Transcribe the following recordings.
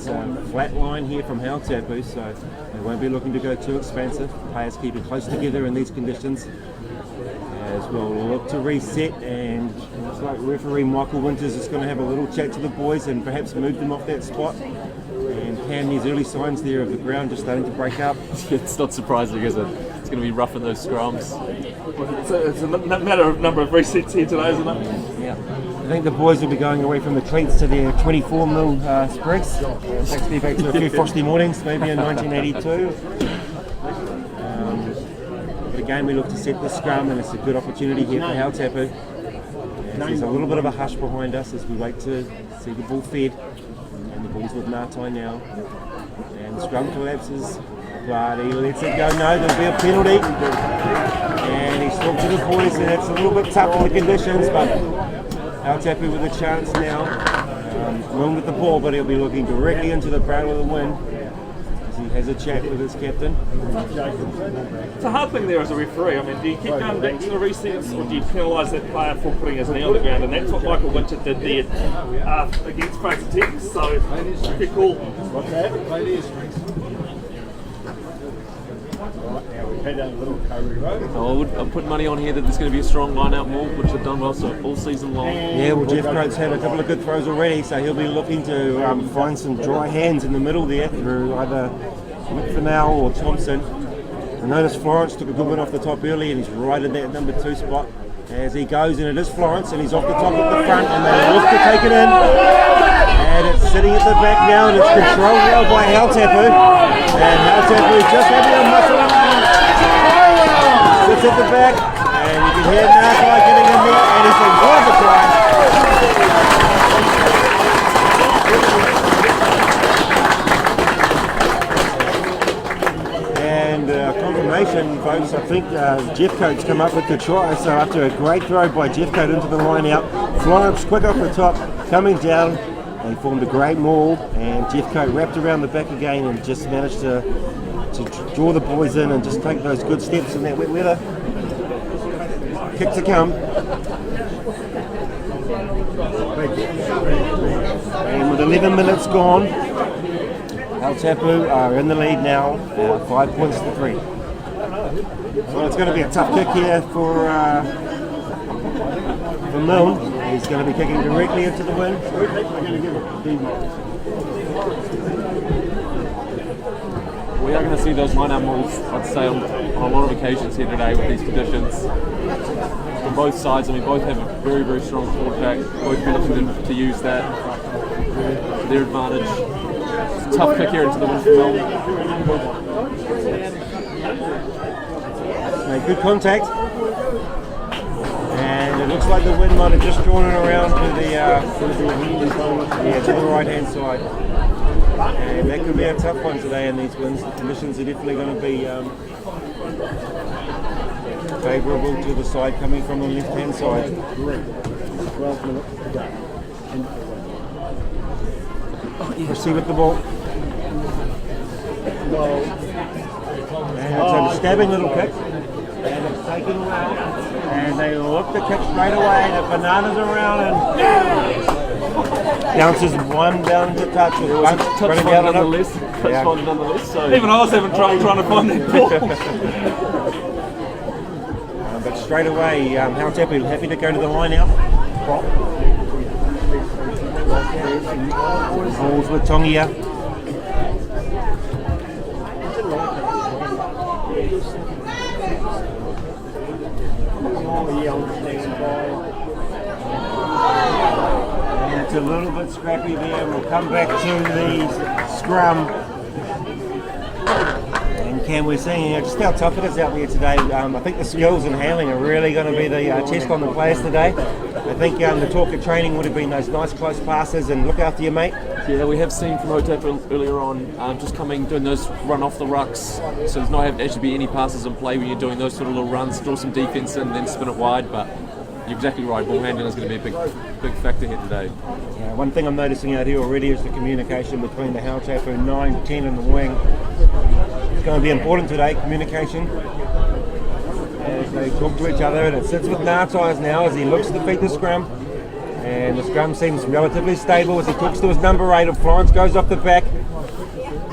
It's a flat line here from Hautapu, so they won't be looking to go too expensive. Players keep it close together in these conditions. As we'll look to reset, and it looks like referee Michael Winters is going to have a little chat to the boys and perhaps move them off that spot. And Cam, there's early signs there of the ground just starting to break up. It's not surprising, is it? It's going to be rough in those scrums. It's a matter of number of resets here today, isn't it? Yeah. I think the boys will be going away from the cleats to their 24mm sprigs. Takes me back to a few frosty mornings, maybe in 1982. But again, we look to set the scrum, and it's a good opportunity here for Hautapu. There's a little bit of a hush behind us as we wait to see the ball fed. And the ball's with Ngātai now. And the scrum collapses, but he lets it go. No, there'll be a penalty. And he's talked to the boys, and it's a little bit tough in the conditions, but Hautapu with a chance now. Win with the ball, but he'll be looking directly into the barrel of the wind as he has a chat with his captain. It's a hard thing there as a referee. I mean, do you keep going back to the resets, or do you penalise that player for putting his knee on the ground? And that's what Michael Winter did there against Fraser. So, pretty cool. I'll put money on here that there's going to be a strong line-out maul, which they've done well all season long. Yeah, well, Jeff Coates had a couple of good throws already, so he'll be looking to find some dry hands in the middle there through either McFinell or Thompson. I noticed Florence took a good one off the top early, and he's right in that number 2 spot as he goes, and it is Florence, and he's off the top at the front, and they look to take it in, and it's sitting at the back now, and it's controlled now by Hautapu, and Hautapu is just having a muscle around. Sits at the back, and you can hear Ngātai getting in there, and he's been worth a try. And confirmation, folks, I think Jeff Coates come up with the try, so after a great throw by Jeff Coates into the line out, Florence quick off the top, coming down, they formed a great maul, and Jeff Coates wrapped around the back again and just managed to draw the boys in and just take those good steps in that wet weather. Kick to come. And with 11 minutes gone, Hautapu are in the lead now, 5 points to 3. Well, it's going to be a tough kick here for Milne. He's going to be kicking directly into the wind. We are going to see those line-out mauls, I'd say, on a lot of occasions here today with these conditions. From both sides, I mean, both have a very, very strong forward pack. Both be looking to use that to their advantage. It's a tough kick here into the wind for Milne. Made good contact. And it looks like the wind might have just drawn it around to the right-hand side. And that could be a tough one today in these winds. The conditions are definitely going to be favourable to the side coming from the left-hand side. 12 minutes to go. Proceed with the ball. And it's a stabbing little kick. And it's taken well. And they look to kick straight away. The bananas around and bounces one down to touch with one running down on the list. So. Even I was having trouble trying to find that ball. But straight away, Hautapu happy to go to the line out. Balls with Tongia. And it's a little bit scrappy there. We'll come back to the scrum. And Cam, we're seeing just how tough it is out there today. I think the skills and handling are really going to be the test on the players today. I think the talk of training would have been those nice close passes and look after your mate. Yeah, we have seen from Hautapu earlier on, just doing those run off the rucks. So there's not having to actually be any passes in play when you're doing those sort of little runs, draw some defence in, then spin it wide. But you're exactly right, ball handling is going to be a big factor here today. Yeah, one thing I'm noticing out here already is the communication between the Hautapu 9, 10 and the wing. It's going to be important today, communication. As they talk to each other, and it sits with Ngātai now as he looks to feed the scrum. And the scrum seems relatively stable as he talks to his number 8, and Florence goes off the back.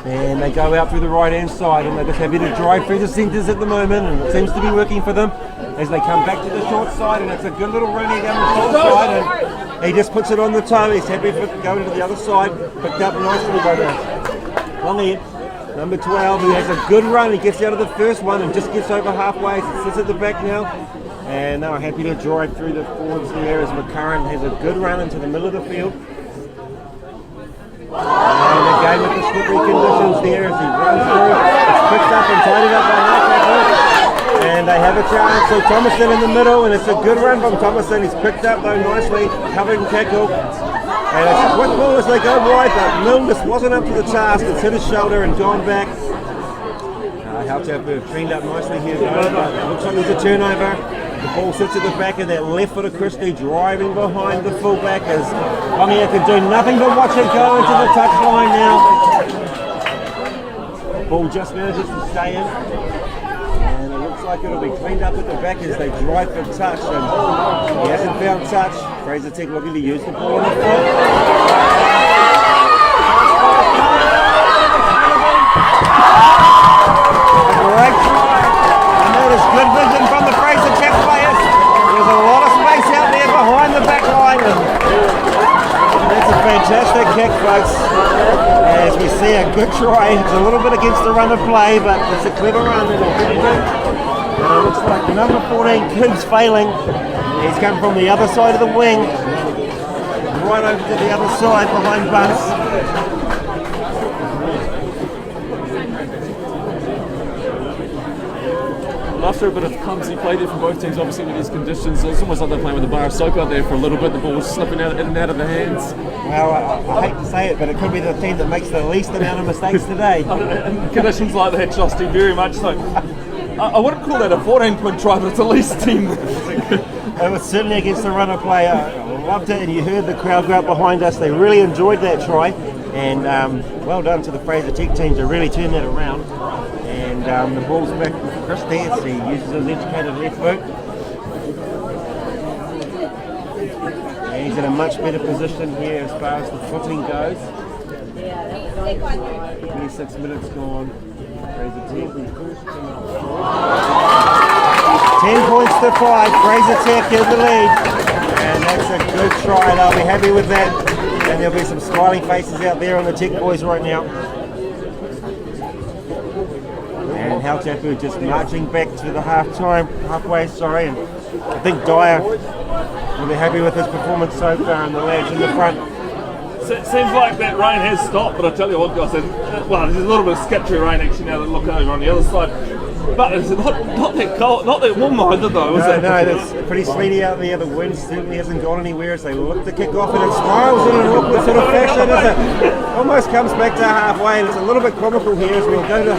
And they go out through the right-hand side, and they're just happy to drive through the centres at the moment, and it seems to be working for them as they come back to the short side, and it's a good little running down the short side, and he just puts it on the toe. He's happy for going to the other side, picked up nicely by the long end. Number 12, who has a good run. He gets out of the first one and just gets over halfway, sits at the back now. And they're happy to drive through the forwards there as McCurran has a good run into the middle of the field. And again with the slippery conditions there as he runs through. It's picked up and tidied up by Hautapu. And they have a chance. So Thomason in the middle, and it's a good run from Thomason. He's picked up though nicely, covered and tackled. And it's a quick ball as they go wide, but Milne just wasn't up to the task. It's hit his shoulder and gone back. Hautapu cleaned up nicely here though, but it looks like there's a turnover. The ball sits at the back of that left foot of Christie, driving behind the fullback as Longia can do nothing but watch it go into the touchline now. Ball just manages to stay in. And it looks like it'll be cleaned up at the back as they drive for touch. And he hasn't found touch. Fraser Tech looking to use the ball on the foot. Great try. And that is good vision from the Fraser Tech players. There's a lot of space out there behind the back line. And that's a fantastic kick, folks. As we see a good try. It's a little bit against the run of play, but it's a clever run. And it looks like number 14, Coombs, failing. He's come from the other side of the wing, right over to the other side behind Bunce. After a bit of clumsy play there from both teams, obviously with these conditions, it's almost like they're playing with a bar of soap out there for a little bit. The ball was slipping out in and out of the hands. Well, I hate to say it, but it could be the team that makes the least amount of mistakes today. In conditions like that, Shoston, very much so. I wouldn't call that a 14-point try, but it's at least 10. It was certainly against the run of play. I loved it, and you heard the crowd go out behind us. They really enjoyed that try, and well done to the Fraser Tech team to really turn that around. And the ball's back with Chris there, so he uses his educated left foot. And he's in a much better position here as far as the footing goes. 26 minutes gone. Fraser Tech in first. 10 points to 5. Fraser Tech in the lead. And that's a good try. They'll be happy with that. And there'll be some smiling faces out there on the Tech boys right now. And Hautapu just marching back to the halfway, and I think Dyer will be happy with his performance so far, and the lads in the front. Seems like that rain has stopped, but I tell you what, guys, well, there's a little bit of sketchy rain actually now that look over on the other side. But it's not that cold, not that warm either though, is it? No, it's pretty sleety out there. The wind certainly hasn't gone anywhere as they look to kick off, and it smiles in an awkward sort of fashion as it almost comes back to halfway, and it's a little bit comical here as we'll go to...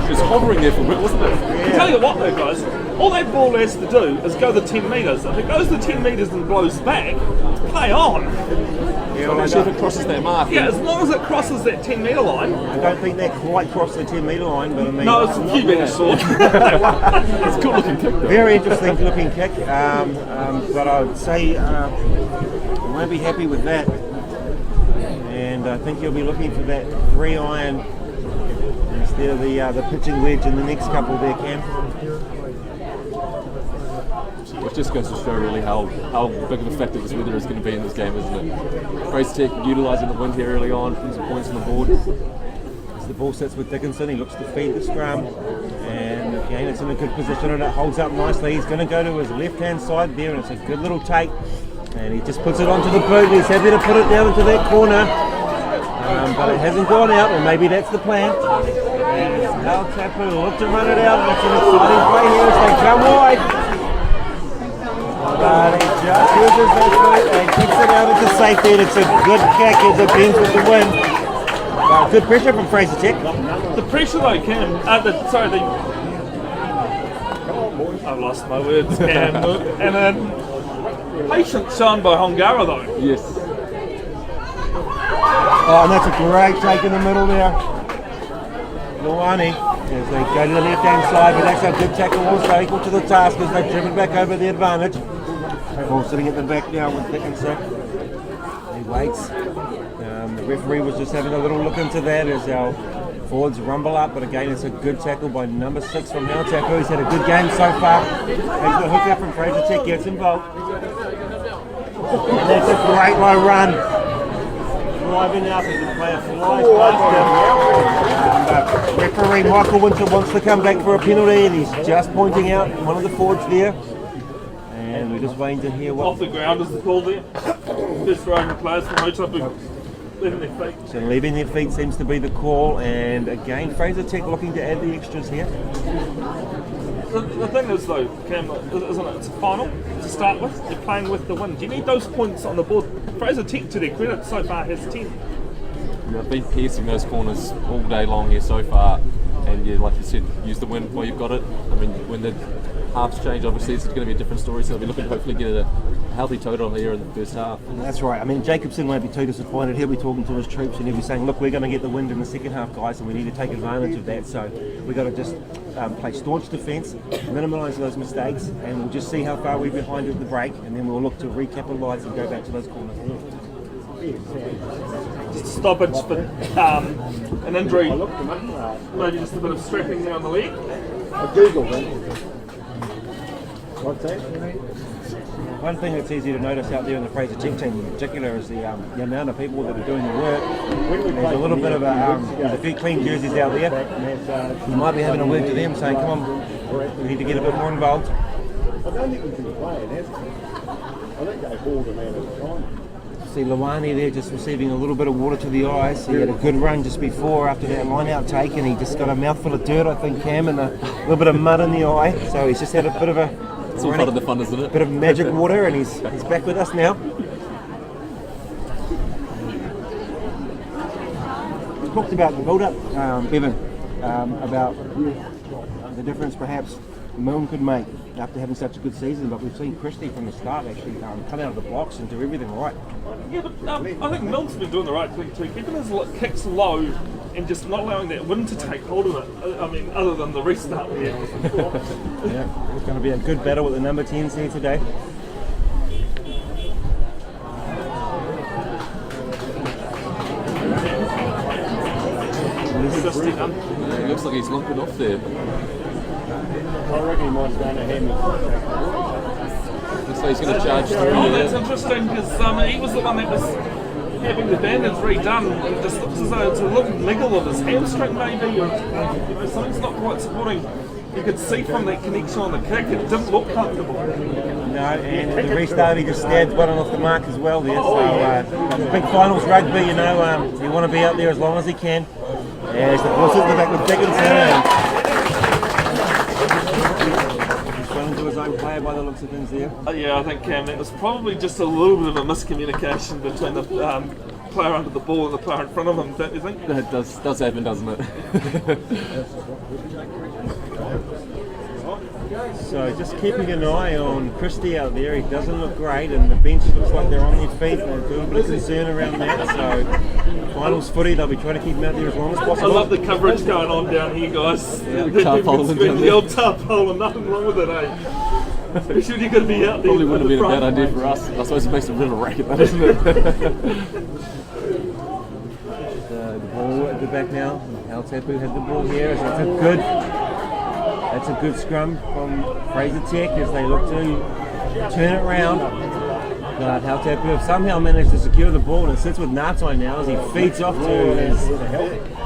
It was hovering there for a bit, wasn't it? Yeah. I tell you what though, guys, all that ball has to do is go the 10 metres. If it goes the 10 metres and blows back, play on. Yeah, I'm not sure if it crosses that mark. Yeah, as long as it crosses that 10 metre line. I don't think they quite crossed the 10 metre line, but I mean... No, it's a few metres short. It's a cool looking kick though. Very interesting looking kick, but I would say I won't be happy with that. And I think you'll be looking for that 3-iron instead of the pitching wedge in the next couple there, Cam. Which just goes to show really how big of a factor this weather is going to be in this game, isn't it? Fraser Tech utilising the wind here early on, putting some points on the board. As the ball sits with Jenkinson, he looks to feed the scrum, and again it's in a good position and it holds up nicely. He's going to go to his left-hand side there, and it's a good little take, and he just puts it onto the boot. He's happy to put it down into that corner, but it hasn't gone out, or maybe that's the plan. And Hautapu look to run it out. It's an exciting play here as they come wide. But he just uses that foot and kicks it out into safety, and it's a good kick as it bends with the wind. Good pressure from Fraser Tech. The pressure though, Cam, I've lost my words, Cam. And then patience shown by Hongara though. Yes. Oh, and that's a great take in the middle there. Luani, as they go to the left-hand side, but that's a good tackle also, equal to the task as they've driven back over the advantage. Paul sitting at the back now with Jenkinson. He waits. The referee was just having a little look into that as our forwards rumble up, but again it's a good tackle by number 6 from Hautapu. He's had a good game so far. He's the hooker from Fraser Tech, gets involved. And that's a great low run. Driving up as the player flies past him. Referee Michael Winter wants to come back for a penalty, and he's just pointing out one of the forwards there. And we're just waiting to hear what... Off the ground is the call there. Just throwing the players from Hautapu leaving their feet. So leaving their feet seems to be the call, and again Fraser Tech looking to add the extras here. The thing is though, Cam, isn't it? It's a final to start with. You're playing with the win. Do you need those points on the board? Fraser Tech, to their credit, so far has 10. They've been piercing those corners all day long here so far, and yeah, like you said, use the win while you've got it. I mean, when the halves change, obviously it's going to be a different story, so they'll be looking to hopefully get a healthy total here in the first half. That's right. I mean, Jacobson won't be too disappointed. He'll be talking to his troops and he'll be saying, look, we're going to get the wind in the second half, guys, and we need to take advantage of that. So we've got to just play staunch defence, minimise those mistakes, and we'll just see how far we're behind at the break, and then we'll look to recapitalise and go back to those corners. Just a stoppage for an injury, maybe just a bit of strapping there on the leg. I googled it. What's that? One thing that's easy to notice out there in the Fraser Tech team in particular is the amount of people that are doing the work. There's a little bit of a few clean jerseys out there. You might be having a word to them saying, come on, we need to get a bit more involved. I don't think we can play it, has it? I think they hauled him out at the time. See Luani there just receiving a little bit of water to the eyes. He had a good run just before after that line out take, and he just got a mouthful of dirt, I think, Cam, and a little bit of mud in the eye. So he's just had a bit of a It's all part of the fun, isn't it? bit of magic water, and he's back with us now. We talked about the build-up, Bevin, about the difference perhaps Milne could make after having such a good season, but we've seen Christie from the start actually come out of the blocks and do everything right. Yeah, but I think Milne's been doing the right thing too, keeping his kicks low and just not allowing that wind to take hold of it. I mean, other than the restart there. Yeah, it's going to be a good battle with the number 10s here today. It looks like he's lumping off there. I reckon he might stand ahead. Looks like he's going to charge through Oh, that's there. interesting because he was the one that was having the bandage redone, and it just looks as though it's a little niggle of his hamstring maybe, or something's not quite supporting. You could see from that connection on the kick, it didn't look comfortable. No, and at the restart he just stabbed one off the mark as well there. So big finals rugby, you know, you want to be out there as long as he can. As the ball sits in the back with Jenkinson. He's run into his own player by the looks of things there. Yeah, I think Cam, that was probably just a little bit of a miscommunication between the player under the ball and the player in front of him, don't you think? That does happen, doesn't it? So just keeping an eye on Christie out there. He doesn't look great, and the bench looks like they're on their feet. There's a little bit of concern around that. So finals footy, they'll be trying to keep him out there as long as I possible. love the coverage going on down here, guys. Tarpaulin down The there. old tarpaulin, nothing wrong with it, eh? Especially when you're going to be out there. Probably wouldn't have been a bad front. idea for us. I suppose it makes a bit of a racket, that, isn't it? The ball at the back now. Hautapu had the ball here. So that's a good scrum from Fraser Tech as they look to turn it round. But Hautapu have somehow managed to secure the ball, and it sits with Natai now as he feeds off to his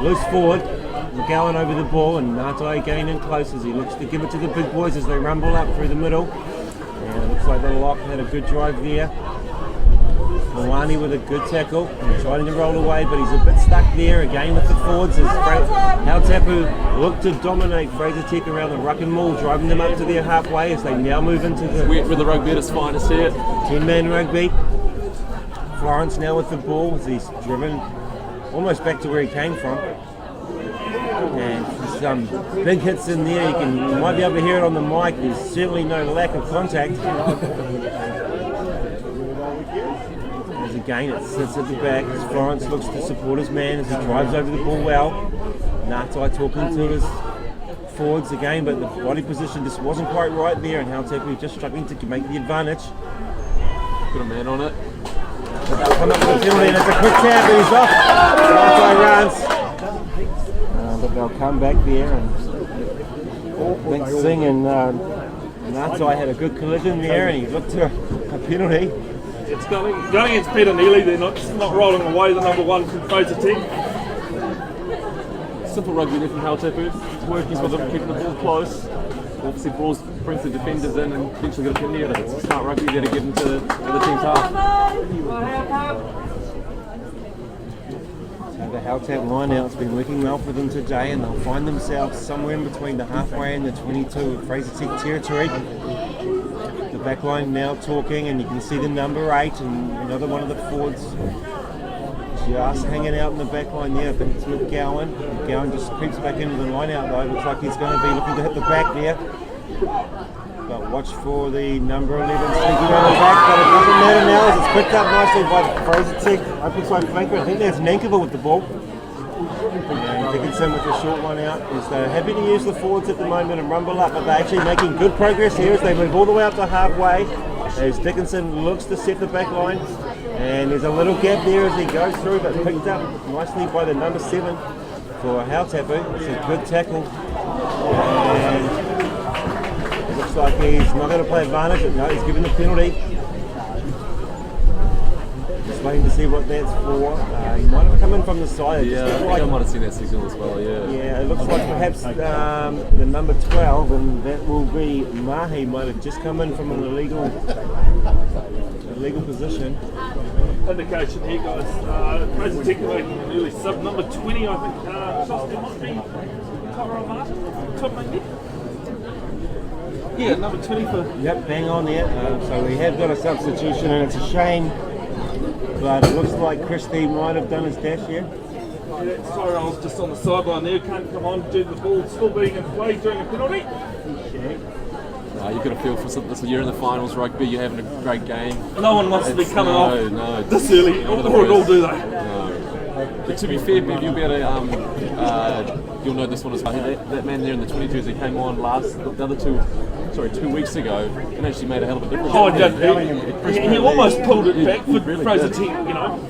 loose forward. McGowan over the ball, and Natai gaining close as he looks to give it to the big boys as they rumble up through the middle. And it looks like the lock had a good drive there. Moani with a good tackle, trying to roll away, but he's a bit stuck there again with the forwards as Hautapu look to dominate Fraser Tech around the ruck and maul, driving them up to their halfway as they now move into the With the rugby at its finest here. 10-man rugby. Florence now with the ball as he's driven almost back to where he came from. And some big hits in there. You might be able to hear it on the mic. There's certainly no lack of contact. As again it sits at the back as Florence looks to support his man as he drives over the ball well. Natai talking to his forwards again, but the body position just wasn't quite right there, and Hautapu just struggling to make the advantage. Put a man on it. They'll come up with a penalty and it's a quick tap and he's off. Runs. But they'll come back there and I think Singh and Natai had a good collision there and he looked to a penalty. It's going against Peter Neely. They're not rolling away the number 1 from Fraser Tech. Simple rugby there from Hautapu. Working with them, keeping the ball close. Obviously, balls brings the defenders in and eventually get a penalty out of it. It's smart rugby there to get into the other team's half. So the Hautapu line-out's been working well for them today and they'll find themselves somewhere in between the halfway and the 22 of Fraser Tech territory. The back line now talking and you can see the number 8 and another one of the forwards just hanging out in the back line there. I think it's McGowan. McGowan just creeps back into the line out though. Looks like he's going to be looking to hit the back there. But watch for the number 11 sneaking on the back, but it doesn't matter now as it's picked up nicely by Fraser Tech. Open side flanker. I think that's Nankivell with the ball. And Jenkinson with the short one out. Is they're happy to use the forwards at the moment and rumble up, but they're actually making good progress here as they move all the way up to halfway. As Jenkinson looks to set the back line. And there's a little gap there as he goes through, but picked up nicely by the number 7 for Hautapu. It's a good tackle. And it looks like he's not going to play advantage. No, he's given the penalty. Just waiting to see what that's for. He might have come in from the side. Yeah, I think I might have seen that signal as well, yeah. Yeah, it looks like perhaps the number 12, and that will be Mahi, might have just come in from an illegal position. Indication here, guys. Fraser Tech making an early sub. Number 20, I think, Shoston might be. Tyrell Martin, top maybe? Yeah, number 20 for... Yep, bang on there. So we have got a substitution and it's a shame, but it looks like Christie might have done his dash here. Yeah, Tyrell's just on the sideline there, can't come on due to the ball still being in play during a penalty. You've got to feel for something. This year in the finals rugby, you're having a great game. No one wants to be coming off this early, or at all, do they? No. But to be fair, Bev, you'll be able to, you'll know this one as well. That man there in the 22s, he came on the other 2 weeks ago, and actually made a hell of a difference. Oh, he almost pulled it back for Fraser Tech, you know.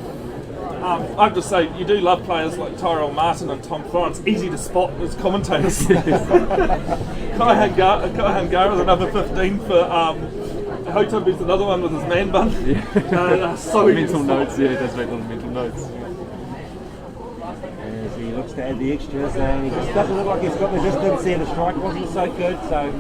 I have to say, you do love players like Tyrell Martin and Tom Florence, easy to spot as commentators. Kai Hangara, the number 15 for Hautapu's another one with his man bun. Yeah. So mental notes, yeah, he does make little mental notes. As he looks to add the extras, and he just doesn't look like he's got the distance there. The strike wasn't so good, so.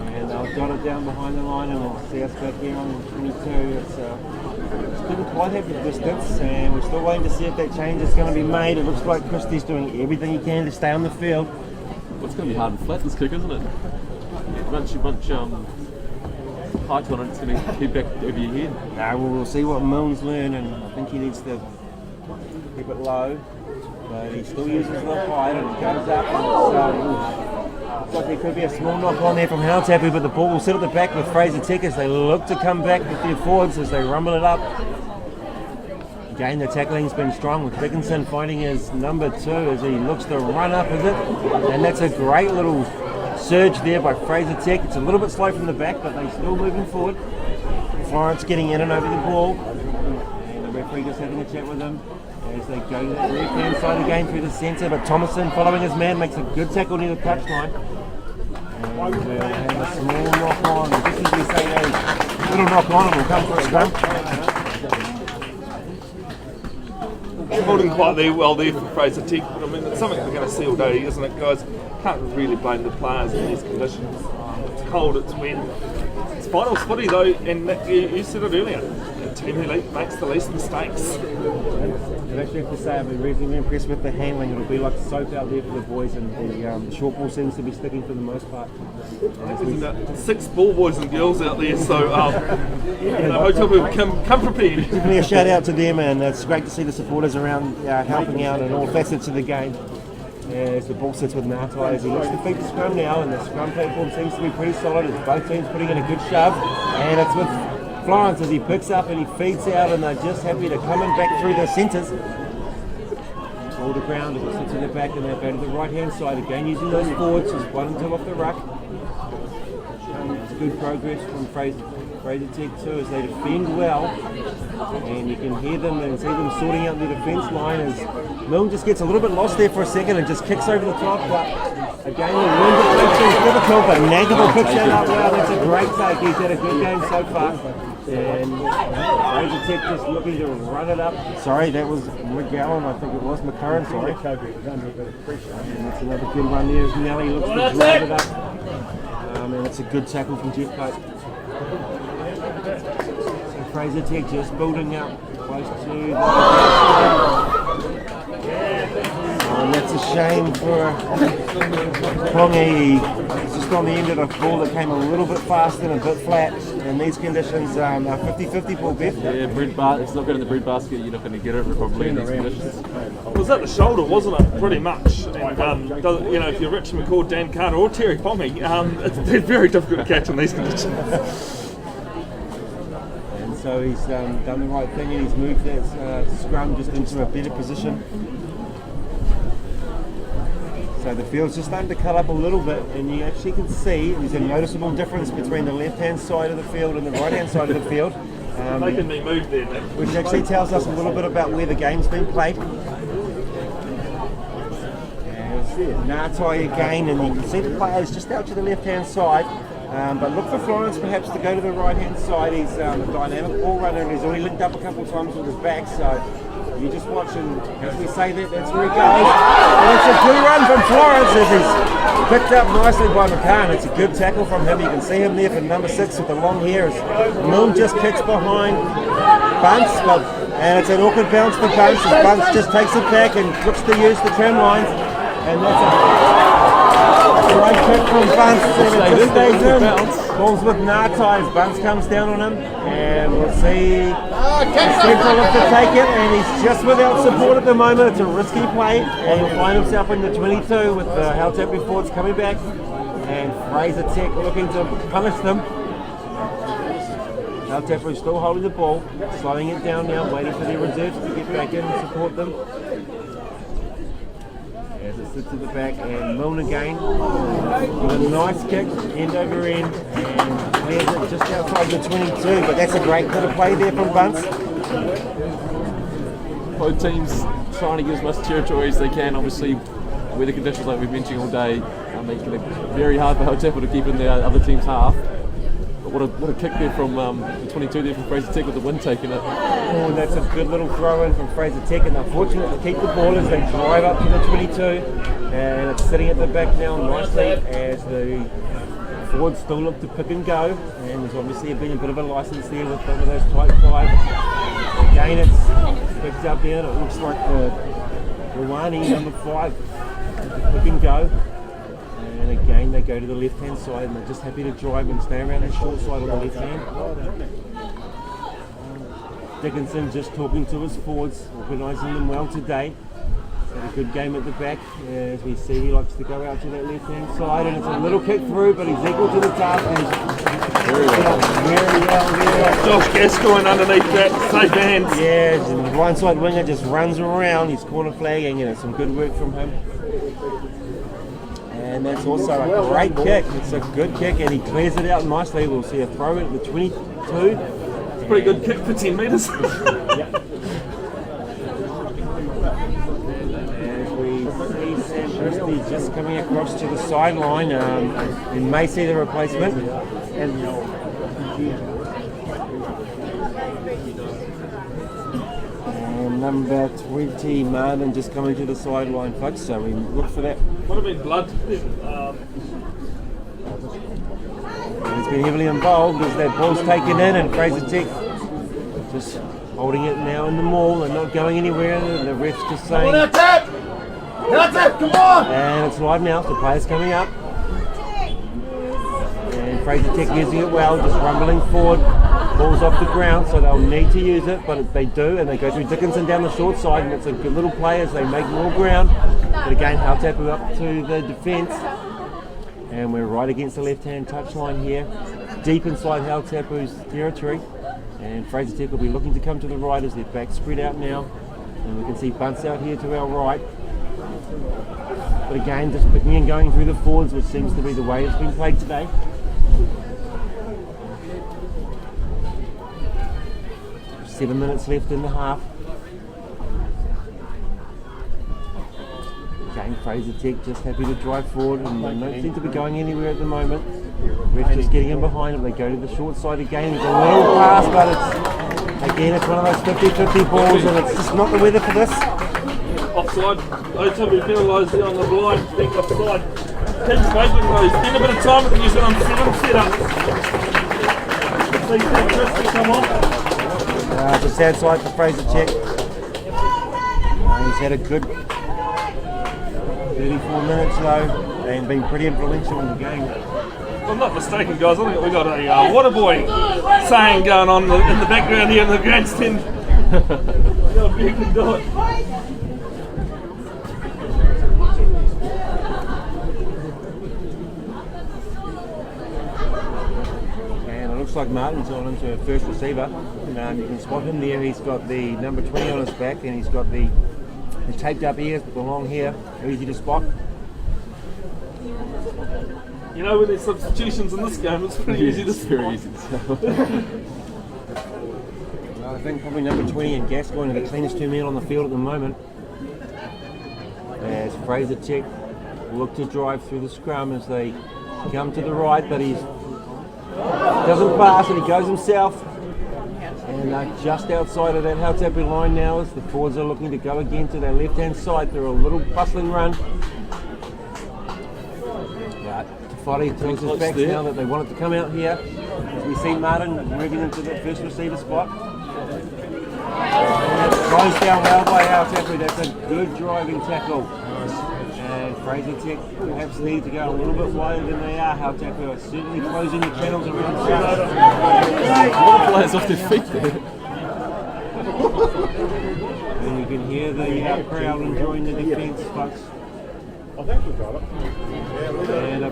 And they'll jot it down behind the line, and we'll see us back here on 22. Just didn't quite have the distance, and we're still waiting to see if that change is going to be made. It looks like Christie's doing everything he can to stay on the field. Well, it's going to be hard and flat, this kick, isn't it? Bunch height on it, it's going to keep back over your head. No, we'll see what Milne's learned, and I think he needs to keep it low. But he still uses the height, and it goes up. Looks like there could be a small knock on there from Hautapu, but the ball will sit at the back with Fraser Tech as they look to come back with their forwards as they rumble it up. Again, the tackling's been strong with Jenkinson finding his number 2 as he looks to run up, is it? And that's a great little surge there by Fraser Tech. It's a little bit slow from the back, but they're still moving forward. Florence getting in and over the ball. And the referee just having a chat with him as they go to the left-hand side again through the centre, but Thomason, following his man, makes a good tackle near the touchline. And we'll have a small knock on. Just as we say that, little knock on and we'll come for a scrum. Holding quite well there for Fraser Tech, but I mean, it's something we're going to see all day, isn't it, guys? Can't really blame the players in these conditions. It's cold, it's wet. It's finals footy though, and you said it earlier, the team who makes the least mistakes. I actually have to say I've been reasonably impressed with the handling. It'll be like soap out there for the boys, and the short ball seems to be sticking for the most part. There's about 6 ball boys and girls out there, so Hautapu come prepared. Definitely a shout out to them, and it's great to see the supporters around helping out in all facets of the game. As the ball sits with Natai as he looks to feed the scrum now, and the scrum platform seems to be pretty solid. It's both teams putting in a good shove, and it's with Florence as he picks up and he feeds out, and they're just happy to come in back through the centres. Ball to ground, it sits in the back, and they go to the right hand side again using those forwards, just 1 and 2 off the ruck. It's good progress from Fraser Tech too as they defend well, and you can hear them and see them sorting out the defence line as Milne just gets a little bit lost there for a second and just kicks over the top. But again, the wind deflection is difficult, but Nagable picks that up well. That's a great take. He's had a good game so far. And Fraser Tech just looking to run it up. Sorry, that was McGowan. I think it was McCurran. Sorry. And that's another good one there as Nelly looks to drive it up. And it's a good tackle from Jeff Coates. So Fraser Tech just building up close to the... And that's a shame for Pongi. It's just on the end of the ball that came a little bit fast and a bit flat. In these conditions, a 50-50 ball, Bev. Yeah, it's not good in the bread basket. You're not going to get it probably in these conditions. It was at the shoulder, wasn't it? Pretty much. And you know, if you're Rich McCall, Dan Carter, or Terry Pommy, they're very difficult to catch in these conditions. And so he's done the right thing, and he's moved that scrum just into a better position. So the field's just starting to cut up a little bit, and you actually can see there's a noticeable difference between the left-hand side of the field and the right-hand side of the field. Making me move there, Nick. Which actually tells us a little bit about where the game's been played. Ngātai again, and you can see the players just out to the left-hand side. But look for Florence perhaps to go to the right-hand side. He's a dynamic ball runner, and he's already linked up a couple of times with his back. So you just watch, and as we say that, that's where he goes. And it's a good run from Florence as he's picked up nicely by McCann. It's a good tackle from him. You can see him there for number 6 with the long hair. Milne just kicks behind Bunce, and it's an awkward bounce for Bunce as Bunce just takes it back and looks to use the tram lines. And that's a great kick from Bunce, and it just stays in. Balls with Ngātai as Bunce comes down on him, and we'll see. Central look to take it, and he's just without support at the moment. It's a risky play, and he'll find himself in the 22 with the Hautapu forwards coming back, and Fraser Tech looking to punish them. Hautapu still holding the ball, slowing it down now, waiting for their reserves to get back in and support them. As it sits at the back, and Milne again with a nice kick, end over end, and clears it just outside the 22, but that's a great bit of play there from Bunce. Both teams trying to get as much territory as they can. Obviously, weather conditions like we've mentioned all day, making it very hard for Hautapu to keep in the other team's half. But what a kick there from the 22 there from Fraser Tech with the wind taking it. Oh, and that's a good little throw in from Fraser Tech, and they're fortunate to keep the ball as they drive up to the 22, and it's sitting at the back now nicely as the forwards still look to pick and go, and there's obviously been a bit of a license there with some of those tight five. Again, it's picked up there, and it looks like the Ruani, number 5, pick and go. And again, they go to the left-hand side, and they're just happy to drive and stay around the short side on the left hand. Dickinson just talking to his forwards, organising them well today. He's had a good game at the back. As we see, he likes to go out to that left-hand side, and it's a little kick through, but he's equal to the task. And very well there. Josh Gascoigne underneath that, safe hands. Yeah, and the blindside winger just runs around. He's corner flagging, and it's some good work from him. And that's also a great kick. It's a good kick, and he clears it out nicely. We'll see a throw at the 22. It's a pretty good kick for 10 metres. As we see Sam Christie just coming across to the sideline, you may see the replacement. And number 20, Martin, just coming to the sideline, folks. So we look for that. Would have been blood. He's been heavily involved as that ball's taken in, and Fraser Tech just holding it now in the maul and not going anywhere. And the ref's just saying, That's it! Come on! And it's live now, so players coming up. And Fraser Tech using it well, just rumbling forward. Ball's off the ground, so they'll need to use it, but they do, and they go through Dickinson down the short side, and it's a good little play as they make more ground. But again, Hautapu up to the defence, and we're right against the left-hand touchline here, deep inside Hautapu's territory, and Fraser Tech will be looking to come to the right as their back spread out now, and we can see Bunce out here to our right. But again, just picking and going through the forwards, which seems to be the way it's been played today. 7 minutes left in the half. Again, Fraser Tech just happy to drive forward and they don't seem to be going anywhere at the moment. Ref just getting in behind them. They go to the short side again. It's a little pass, but it's one of those 50-50 balls and it's just not the weather for this. Offside. Hautapu penalised on the blind. Think offside. Tim's making those. Spend a bit of time with the New Zealand 7 setup. See that Chris to come on. Just outside for Fraser Tech. He's had a good 34 minutes though and been pretty influential in the game. If I'm not mistaken, guys, I think we got a Waterboy saying going on in the background here in the grandstand. Yeah, you can do it. Looks like Martin's on into a first receiver. You can spot him there. He's got the number 20 on his back and he's got the taped up ears with the long hair. Easy to spot. You know, when there's substitutions in this game, it's pretty easy to spot. Very easy to tell. I think probably number 20 and Gascoigne are the cleanest two men on the field at the moment. As Fraser Tech look to drive through the scrum as they come to the right, but he's doesn't pass and he goes himself. And just outside of that Hautapu line now as the forwards are looking to go again to their left hand side through a little bustling run. Tafari tells his backs now that they want it to come out here. As we see Martin moving into the first receiver spot. And it goes down well by Hautapu. That's a good driving tackle. And Fraser Tech perhaps need to go a little bit wider than they are. Hautapu are certainly closing the channels around the A lot of players off their feet there. And you can hear the crowd enjoying the defence, folks. I think we got it. And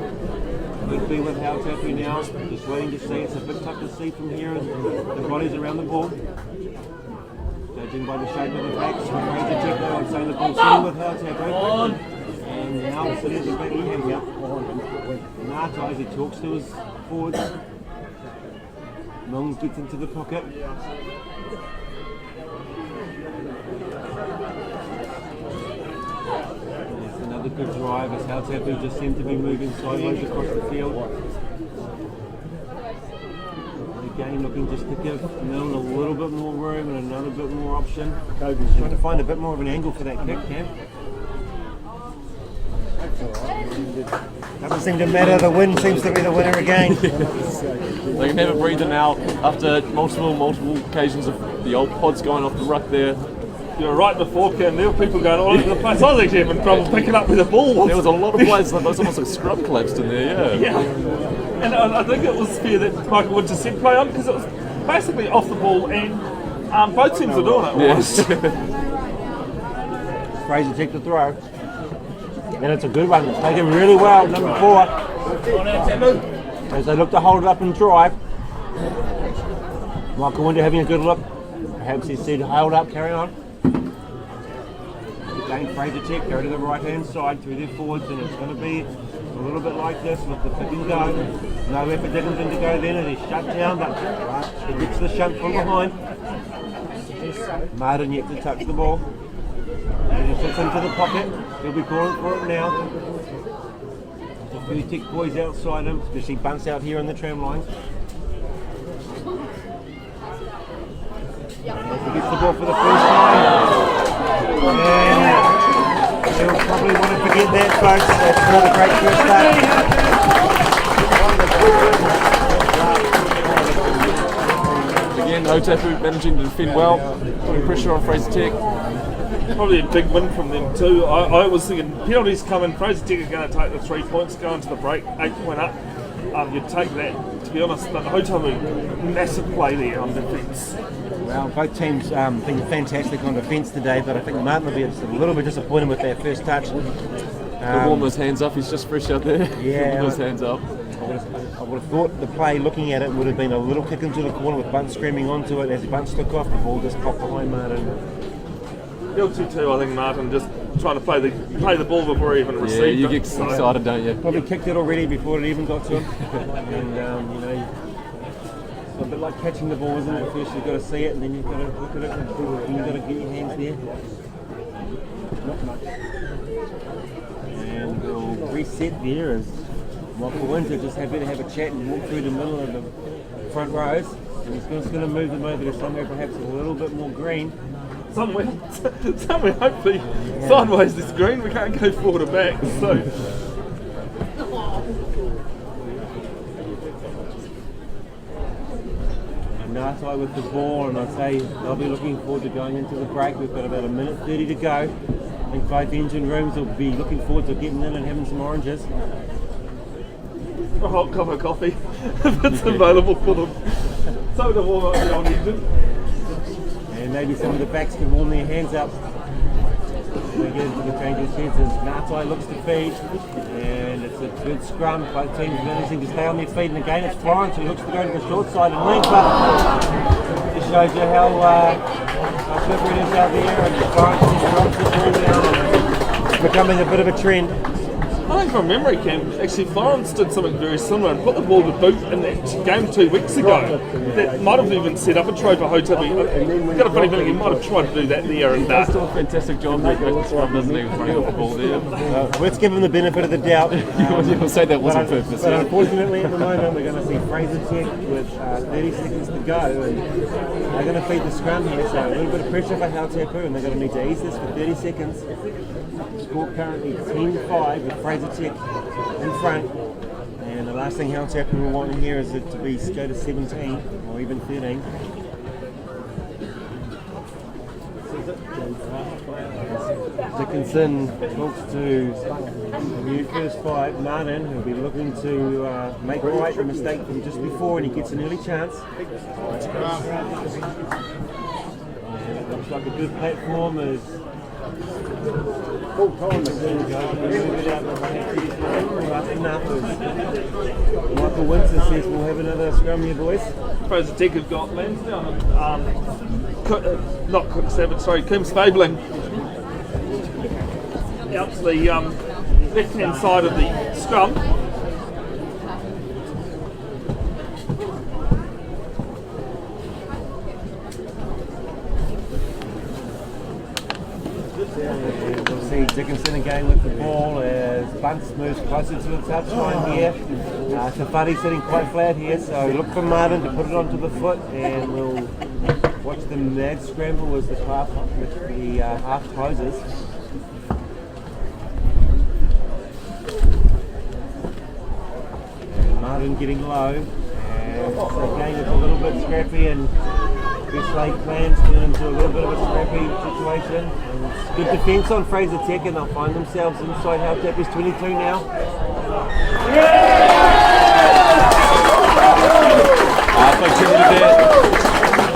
could be with Hautapu now, just waiting to see. It's a bit tough to see from here as the bodies around the ball. Judging by the shape of the backs, Fraser Tech though, I'm saying the ball's sitting with Hautapu. And now it's in the back hand here. Nata as he talks to his forwards. Milnes gets into the pocket. That's another good drive as Hautapu just seem to be moving sideways across the field. Again, looking just to give Milne a little bit more room and another bit more option. Kobe's trying to find a bit more of an angle for that kick, Cam. Doesn't seem to matter, the win seems to be the winner again. They can have a breather now after multiple occasions of the old pods going off the ruck there. You're right before Cam, there were people going all over the place. I was actually having trouble picking up with the ball. There was a lot of players, there was almost like scrum collapsed in there, Yeah. And I think it was fair that Michael Wood just said play on because it was basically off the ball and both teams were doing it. Yes. Fraser Tech to throw. And it's a good one. It's taken really well, number 4. As they look to hold it up and drive. Michael Winter having a good look. Perhaps he said hold up, carry on. Again, Fraser Tech go to the right hand side through their forwards and it's going to be a little bit like this with the pick and go. No effort Jenkinson to go then as he's shut down, but he gets the shunt from behind. Martin yet to touch the ball. And he sits into the pocket. He'll be calling for it now. There's a few Tech boys outside him, especially Bunce out here on the tram lines. And he gets the ball for the first time. And he'll probably want to forget that, folks. That's not a great first yeah. Again, Hautapu managing to defend well, putting pressure on Fraser Tech. Probably a big win from them too. I was thinking penalties coming, Fraser Tech are going to take the 3 points, go into the break, 8 point up. You'd take that, to be honest, but Hautapu, massive play there on defence. Well, both teams been fantastic on defence today, but I think Martin will be just a little bit disappointed with that first touch. Warm those hands up, he's just fresh out there. Yeah. Warm those hands up. I would have thought the play, looking at it, would have been a little kick into the corner with Bunce screaming onto it. As Bunce took off, the ball just popped behind Martin. Guilty too, I think Martin just trying to play the ball before he even received it. Yeah, you get excited, don't you? Probably kicked it already before it even got to him. And, a bit like catching the ball, isn't it? First you've got to see it, and then you've got to look at it, and you've got to get your hands there. Not much. And we'll reset there as Michael Winter just happy to have a chat and walk through the middle of the front rows. And he's just going to move them over to somewhere perhaps a little bit more green. Somewhere hopefully sideways this green. We can't go forward or back. So. Natai with the ball, and I'd say they'll be looking forward to going into the break. We've got about 1:30 to go. I think both engine rooms will be looking forward to getting in and having some oranges. A hot cup of coffee if it's available for them. So to warm up the old engine. And maybe some of the backs can warm their hands up. We get into the changing sheds as Natai looks to feed, and it's a good scrum. Both teams managing to stay on their feet, and again it's Florence who looks to go to the short side and link, but it shows you how slippery it is out there, and Florence is becoming a bit of a trend. I think from memory, Cam, actually Florence did something very similar and put the ball to boot in that game 2 weeks ago. That might have even set up a try for Hautapu. I've got a funny feeling he might have tried to do that there. And He's done a fantastic job with the scrum, doesn't he, with running off the ball there. Let's give him the benefit of the doubt. You'll say that wasn't purpose. But unfortunately at the moment we're going to see Fraser check with 30 seconds to go, and they're going to feed the scrum here, so a little bit of pressure for Hautapu, and they're going to need to ease this for 30 seconds. Score currently 10-5 with Fraser Tech in front, and the last thing Hautapu will want here is it to be go to 17 or even 13. Jenkinson talks to the new first five, Martin, who'll be looking to make right the mistake from just before, and he gets an early chance. And it looks like a good platform as full time Michael Winter says we'll have another scrum here, boys. Fraser Tech have got Lansdowne and not Cook-Savage, sorry, Coombs Fabling out to the left hand side of the scrum. We'll see Jenkinson again with the ball as Bunce moves closer to the touchline here. Tafari sitting quite flat here, so look for Martin to put it onto the foot, and we'll watch the mad scramble as the half closes. And Martin getting low, and so again it's a little bit scrappy, and Westlake plans turn into a little bit of a scrappy situation. And it's good defence on Fraser Tech, and they'll find themselves inside Hautapu's 22 now.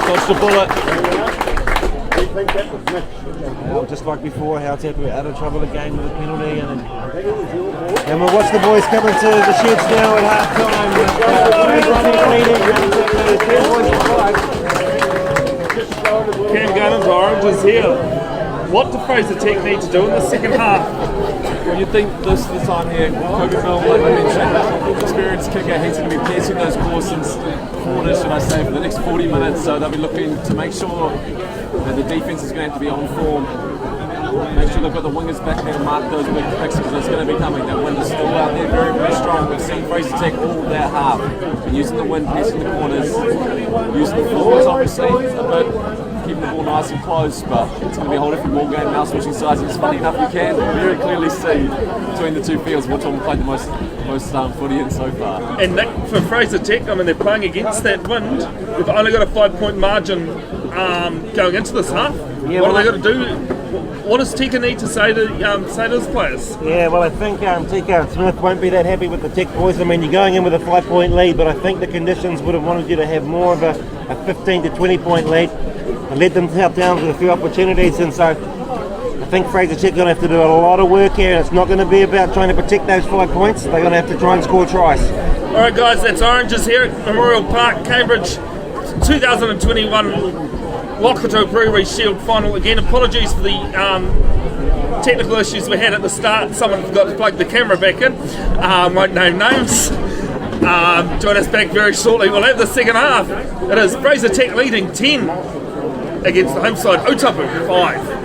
Dodged the bullet. Well, just like before, Hautapu out of trouble again with a penalty, and we'll watch the boys come into the sheds now at half time. Cam Gunnan's oranges here. What do Fraser Tech need to do in the second half? Well, you think this is the time here, Coca-Cola, like I mentioned, experienced kicker, he's going to be piercing those corners, should I say, for the next 40 minutes, so they'll be looking to make sure that the defence is going to have to be on form. Make sure they've got the wingers back there to mark those big kicks, because it's going to be coming. That wind is still out there, very, very strong. We've seen Fraser Tech all that half, and using the wind, piercing the corners, using the floors, obviously, a bit, keeping the ball nice and close, but it's going to be a whole different ball game now, switching sides. It's funny enough, you can very clearly see between the two fields which one played the most footy in so far. And that, for Fraser Tech, I mean, they're playing against that wind. We've only got a 5-point margin going into this half. Yeah, what are they going to do? What does Tika need to say to his players? Yeah, well, I think Tika and Smith won't be that happy with the Tech boys. I mean, you're going in with a 5-point lead, but I think the conditions would have wanted you to have more of a 15 to 20-point lead and let them help down with a few opportunities. And so I think Fraser Tech are going to have to do a lot of work here, and it's not going to be about trying to protect those 5 points. They're going to have to try and score tries. All right, guys, that's Oranges here at Memorial Park, Cambridge, 2021 Waikato Rugby Shield final. Again, apologies for the technical issues we had at the start. Someone forgot to plug the camera back in. Won't name names. join us back very shortly. We'll have the second half. It is Fraser Tech leading 10 against the home side Hautapu 5.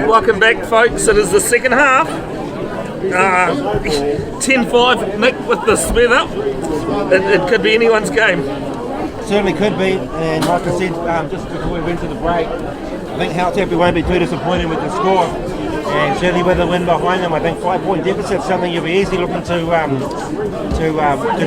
Welcome back, folks. It is the second half. 10-5, Nick with the smith up. It could be anyone's game. Certainly could be, and like I said just before we went to the break, I think Hautapu won't be too disappointed with the score, and certainly with the win behind them. I think 5-point deficit is something you'll be easily looking to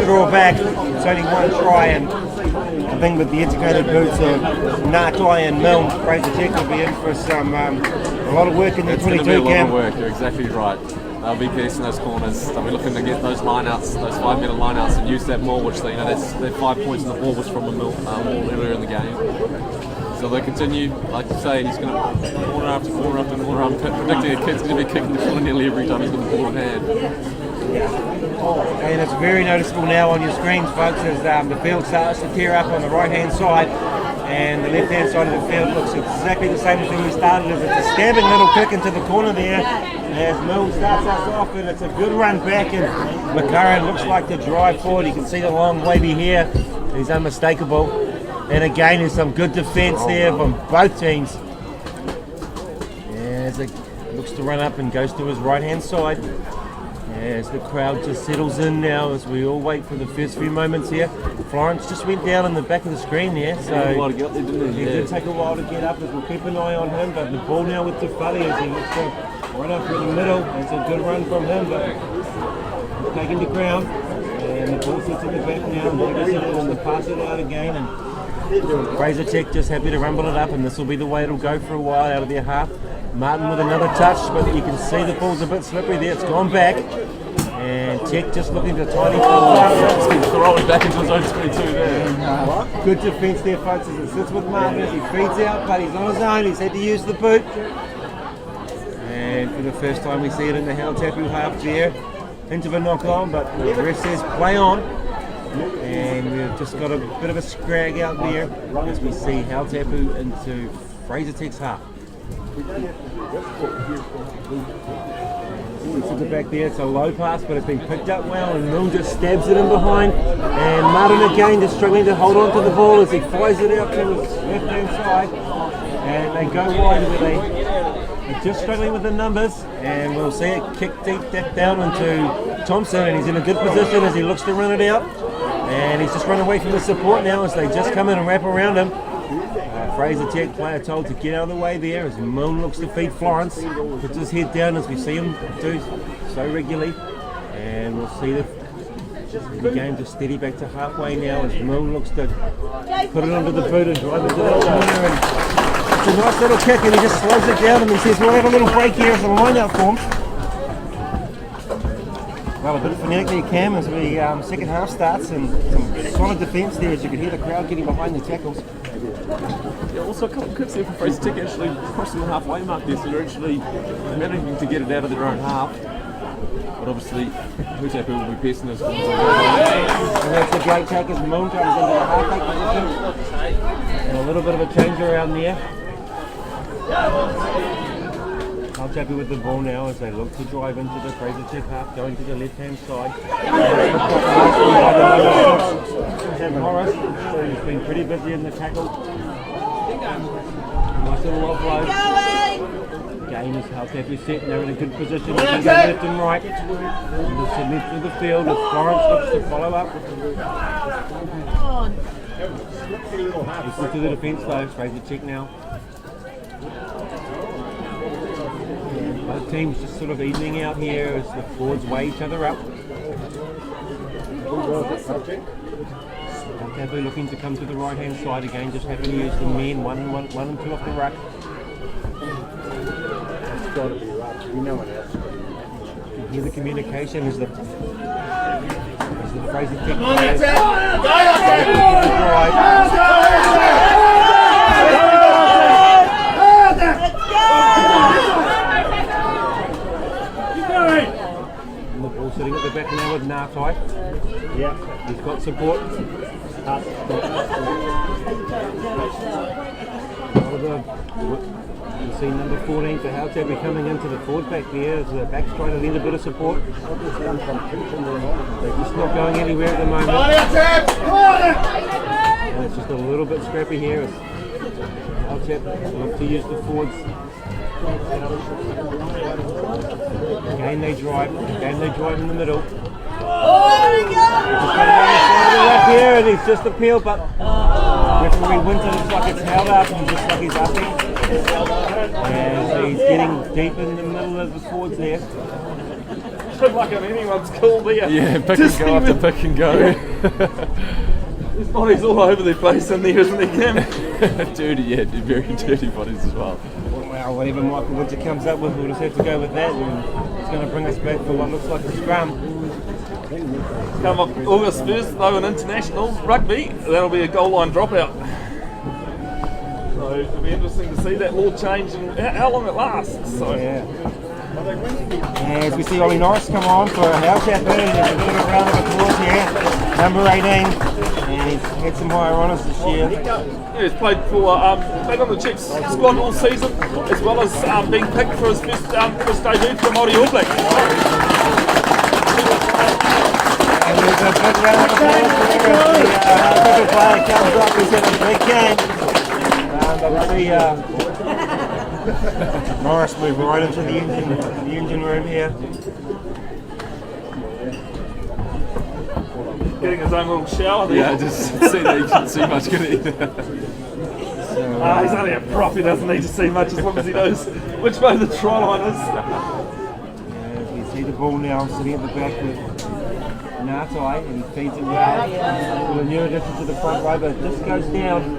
draw back. It's only one try, and I think with the educated boots of Ngātai and Milne, Fraser Tech will be in for some a lot of work in the 22 camp. It's going to be a lot of work, you're exactly right. They'll be piercing those corners. They'll be looking to get those lineouts, those 5-metre lineouts, and use that more, which they, their 5 points in the ball was from a Milne earlier in the game. So they continue, like you say, he's going to corner after corner after corner. I'm predicting a kid's going to be kicking the corner nearly every time he's got the ball in hand. And it's very noticeable now on your screens, folks, as the field starts to tear up on the right-hand side, and the left-hand side of the field looks exactly the same as when we started. It's a stabbing little kick into the corner there as Milne starts us off, and it's a good run back, and McCurran looks like to drive forward. You can see the long wavy hair. He's unmistakable. And again, there's some good defence there from both teams. As it looks to run up and goes to his right-hand side. As the crowd just settles in now, as we all wait for the first few moments here. Florence just went down in the back of the screen there, so A while to get up there, didn't he? it did take a while to get up, as we'll keep an eye on him. But the ball now with Tufali as he looks to run up in the middle. It's a good run from him, but he's taking the ground. And the ball sits in the back now, and they're going to pass it out again. And Fraser Tech just happy to rumble it up, and this will be the way it'll go for a while out of their half. Martin with another touch, but you can see the ball's a bit slippery there. It's gone back. And Tech just looking to tidy things up. He's throwing back into his own 22 there. Good defence there, folks, as it sits with Martin as he feeds out, but he's on his own. He's had to use the boot. And for the first time we see it in the Hautapu half there. Hint of a knock on, but the ref says play on. And we've just got a bit of a scrag out there as we see Hautapu into Fraser Tech's half. To the back there, it's a low pass, but it's been picked up well, and Mill just stabs it in behind. And Martin again just struggling to hold on to the ball as he flies it out to his left-hand side. And they go wide where they're just struggling with the numbers. And we'll see it kick deep down into Thompson, and he's in a good position as he looks to run it out. And he's just run away from the support now as they just come in and wrap around him. Fraser Tech player told to get out of the way there as Moon looks to feed Florence. Puts his head down as we see him do so regularly. And we'll see the game just steady back to halfway now as Moon looks to put it onto the boot and drive it to the corner. And it's a nice little kick, and he just slows it down and he says, we'll have a little break here as a line-out form. Well, a bit of phonetic there, Cam, as we second half starts, and some solid defence there as you can hear the crowd getting behind the tackles. Yeah, also a couple of kicks there for Fraser Tech actually crossing the halfway mark there, so they're actually managing to get it out of their own half. But obviously, Hautapu will be piercing those corners. And that's a great take as Moon comes into the halfback position. And a little bit of a change around there. Hautapu with the ball now as they look to drive into the Fraser Tech half, going to the left-hand side. Morris, who's been pretty busy in the tackle. Nice little offload. Game is Hautapu set, and they're in a good position. They can go left and right. And the submit through the field as Florence looks to follow up. Listen to the defence though, Fraser Tech now. Both teams just sort of evening out here as the forwards weigh each other up. Hautapu looking to come to the right hand side again, just having to use the men, one and two off the ruck. It's got to be right. You know what else. You can hear the communication as the Fraser Tech players and the ball sitting at the back now with Nartai. Yeah. He's got support. You see number 14 for Hautapu coming into the forward back there as the backs trying to lend a bit of support. They're just not going anywhere at the moment. And it's just a little bit scrappy here as Hautapu look to use the forwards. Again they drive in the middle. Up here and he's just appealed, but referee Winter looks like it's held up and just like he's upping. And he's getting deep in the middle of the forwards there. Looks like anyone's call there. Yeah, pick and go after pick and go. His body's all over the place in there, isn't he, Cam? Dirty, yeah, very dirty bodies as well. Well, whatever Michael Winter comes up with, we'll just have to go with that, and it's going to bring us back for what looks like a scrum. Come up August 1st, though, in international rugby, that'll be a goal line dropout. So it'll be interesting to see that law change and how long it lasts. So. Yeah. As we see Ollie Norris come on for Hautapu, there's a bit of a round of applause here. Number 18, and he's had some higher honours this year. Yeah, he's played on the Chiefs squad all season, as well as being picked for his first debut for the Māori All Blacks. And there's a big round of applause for the player comes up. He's had a big game. But we'll see Norris move right into the engine room here. getting his own little shower there. Yeah, just see that he can't see much, can he? He's only a prop, he doesn't need to see much as long as he knows which way the try line is. You see the ball now sitting at the back with Natai, and he feeds it well with a new addition to the front row, but this goes down.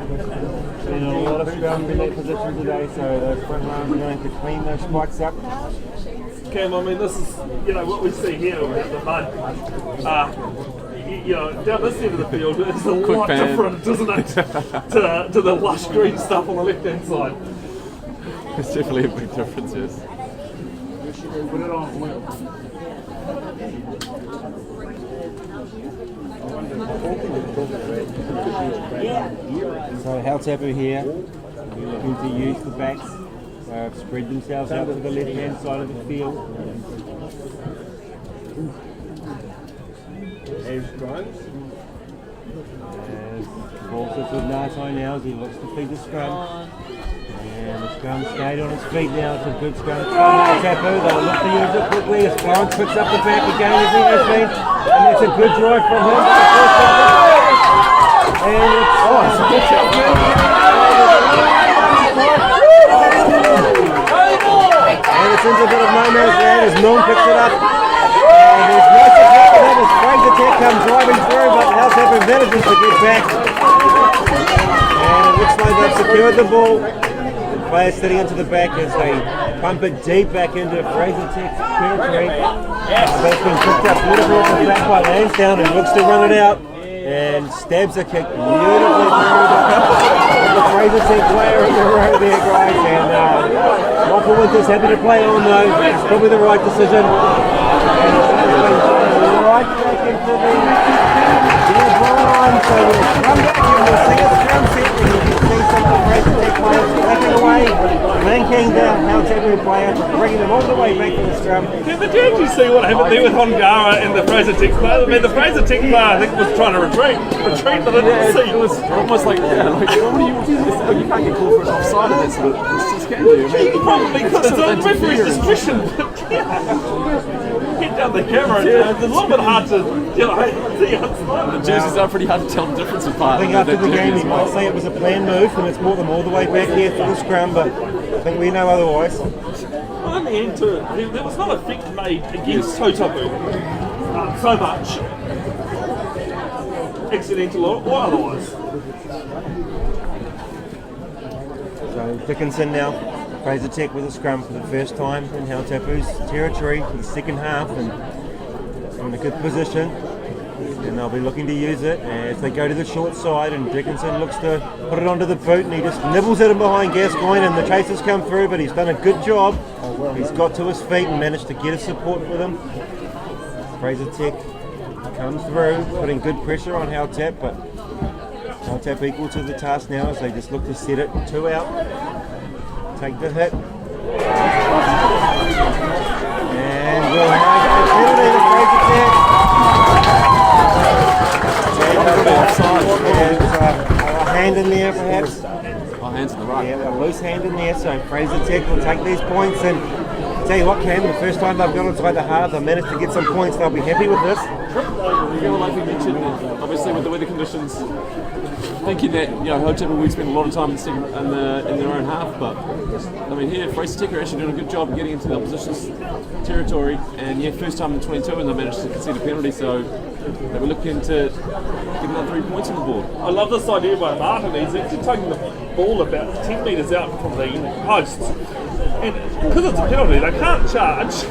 Been a lot of scrums in that position today, so the front row are going to clean those spikes up. Cam, I mean, this is, what we see here with the mud. Down this end of the field is a lot pan. different, isn't it, to the lush green stuff on the left-hand side. It's definitely a big difference, yes. So Hautapu here, looking to use the backs, spread themselves out to the left-hand side of the field. As ball sits with Natai now as he looks to feed the scrum. And the scrum stayed on its feet now. It's a good scrum. Hautapu, they'll look to use it quickly as Florence picks up the back again as he has been. And it's a good drive from him. And it's a good shot. And it's into a bit of no man's land as Milne picks it up. And there's no support for him as Fraser comes driving through, but Hautapu manages to get back. And it looks like they've secured the ball. The players sitting into the back as they pump it deep back into Fraser Tech's territory. But it's been picked up beautifully off the back by Lansdowne and looks to run it out. And stabs a kick beautifully through the Fraser Tech player in the row there, guys. And Michael Winter's happy to play on though. It's probably the right decision. And right back into the ball line. So we'll come back and we'll see a scrum set and you can see some of the Fraser Tech players backing away, linking down Hautapu player, bringing them all the way back to the scrum. Did you actually see what happened there with Hongara and the Fraser Tech player? I mean, the Fraser Tech player I think was trying to retreat, but I didn't see. It was almost like, what do you can't get called for an offside of that sort of instance, can you? I mean, probably because it's on referee's discretion. Get down the camera, it's a little bit hard to, see outside. The jerseys are pretty hard to tell the difference apart. I think after the game he might say it was a planned move and it's brought them all the way back here for the scrum, but I think we know otherwise. Well, in the end, there was not a thing made against Hautapu so much, accidental or otherwise. So Jenkinson now, Fraser Tech with a scrum for the first time in Hautapu's territory in the second half, and in a good position. And they'll be looking to use it as they go to the short side, and Jenkinson looks to put it onto the boot and he just nibbles at him behind Gascoigne, and the chasers come through, but he's done a good job. He's got to his feet and managed to get his support with him. Fraser Tech comes through, putting good pressure on Hautapu, but Hautapu equal to the task now as they just look to set it 2 out. Take the hit. And we'll have a penalty to Fraser Tech. A hand in there perhaps. Hands in the right. Yeah, a loose hand in there, so Fraser Tech will take these points. And tell you what, Cam, the first time they've gone inside the half, they've managed to get some points. They'll be happy with this. Yeah, well, like we mentioned, obviously with the weather conditions, thinking that Hautapu would spend a lot of time in their own half, but I mean here Fraser Tech are actually doing a good job of getting into the opposition's territory, and first time in 22 and they managed to concede a penalty, so they were looking to get another 3 points on the board. I love this idea by Martin. He's actually taking the ball about 10 metres out from the posts, and because it's a penalty they can't charge,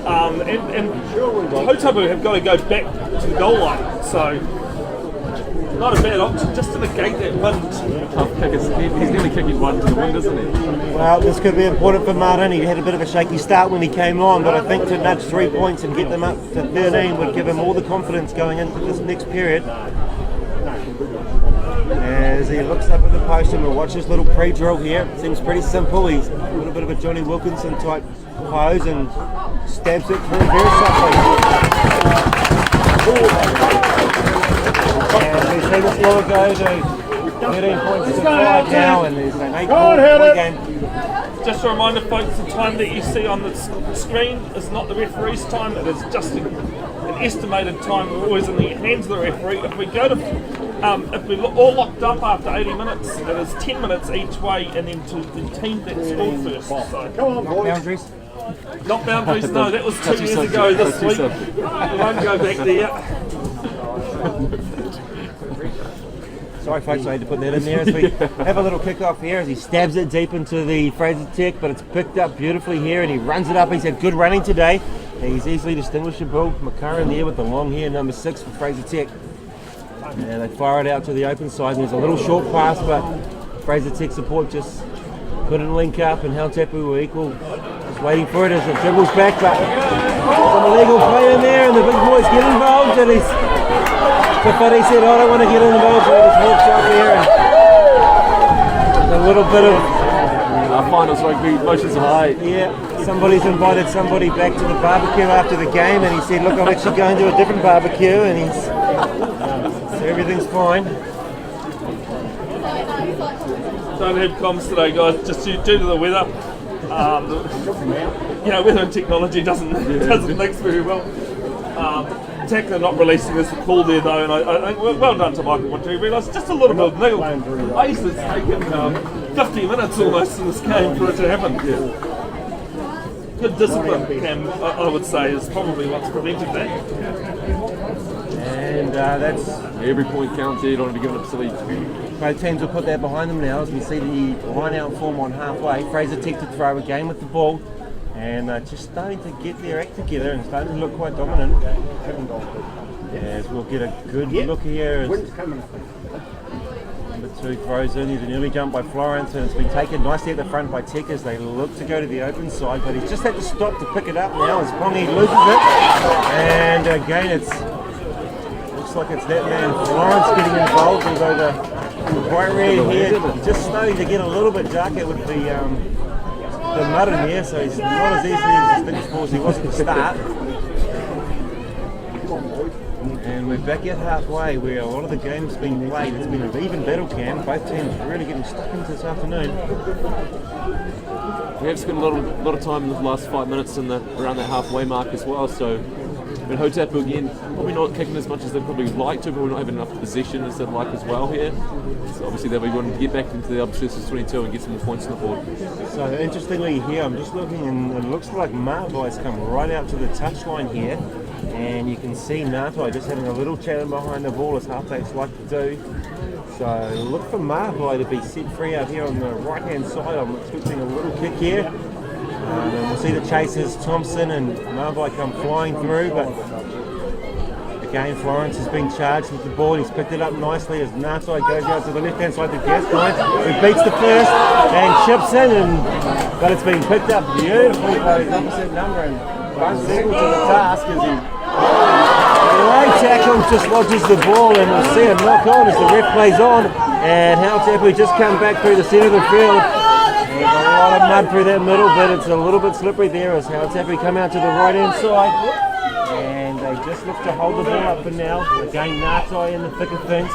and Hautapu have got to go back to the goal line, so not a bad option just to negate that wind. He's nearly kicking one to the wind, isn't he? Well, this could be important for Martin. He had a bit of a shaky start when he came on, but I think to nudge 3 points and get them up to 13 would give him all the confidence going into this next period. As he looks up at the post, and we'll watch this little pre-drill here. It seems pretty simple. He's a little bit of a Johnny Wilkinson type pose and stabs it through very softly. And we see this score go to 13 points to 5 now, and there's an 8-point game. Just a reminder, folks, the time that you see on the screen is not the referee's time, it is Justin an estimated time always in the hands of the referee. If we go to, if we're all locked up after 80 minutes, it is 10 minutes each way, and then to the team that scored first. So, Come on, boys. Boundaries. not boundaries, no, that was 2 years ago this week. We won't go back there. Sorry folks, I had to put that in there as we have a little kick off here as he stabs it deep into the Fraser Tech, but it's picked up beautifully here and he runs it up. He's had good running today. He's easily distinguishable. McCurran there with the long hair, number 6 for Fraser Tech. And they fire it out to the open side. There's a little short pass, but Fraser Tech support just couldn't link up, and Hautapu were equal. Just waiting for it as it dribbles back, but some illegal play in there, and the big boys get involved. And he's, but he said, I don't want to get involved, so he just walks up here and a little bit of Finals rugby, emotions are high. yeah. Somebody's invited somebody back to the barbecue after the game, and he said, look, I'm actually going to a different barbecue, and he's so everything's fine. Don't have comms today, guys, just due to the weather. Weather and technology doesn't mix very well. Tackler not releasing us the call there though, and I think well done to Michael once he realised just a little bit of niggle. Ace has taken 50 minutes almost in this game for it to happen. Good discipline, Cam, I would say, is probably what's prevented that. And that's Every point counts here, don't want to be given up silly. both teams will put that behind them now as we see the line out form on halfway. Fraser Tech to throw again with the ball, and just starting to get their act together and starting to look quite dominant. As we'll get a good look here as number 2 throws in. There's an early jump by Florence, and it's been taken nicely at the front by Tech as they look to go to the open side, but he's just had to stop to pick it up now as Pongy loses it. And again, looks like it's that man Florence getting involved, although the white red here just starting to get a little bit darker with the mud in here, so he's not as easily as distinguishable as he was at the start. And we're back at halfway where a lot of the game's been played. It's been an even battle, Cam. Both teams really getting stuck into this afternoon. We have spent a lot of time in the last 5 minutes around the halfway mark as well, so Hautapu again, probably not kicking as much as they'd probably like to, but we're not having enough possession as they'd like as well here. So obviously they'll be wanting to get back into the obsessive 22 and get some more points on the board. So interestingly here, I'm just looking and it looks like Marvai's come right out to the touchline here. And you can see Marvai just having a little chat in behind the ball as halfbacks like to do. So look for Marvai to be set free out here on the right hand side. I'm expecting a little kick here. And we'll see the chasers, Thompson and Marvai come flying through, but again Florence has been charged with the ball. He's picked it up nicely as Natai goes out to the left hand side to Gascoigne, who beats the first and chips in, but it's been picked up beautifully by his opposite number and runs equal to the task as he late tackle just lodges the ball, and we'll see a knock on as the ref plays on, and Hautapu just come back through the centre of the field. There's a lot of mud through that middle, but it's a little bit slippery there as Hautapu come out to the right hand side, and they just look to hold the ball up for now. Again, Natai in the thick of things,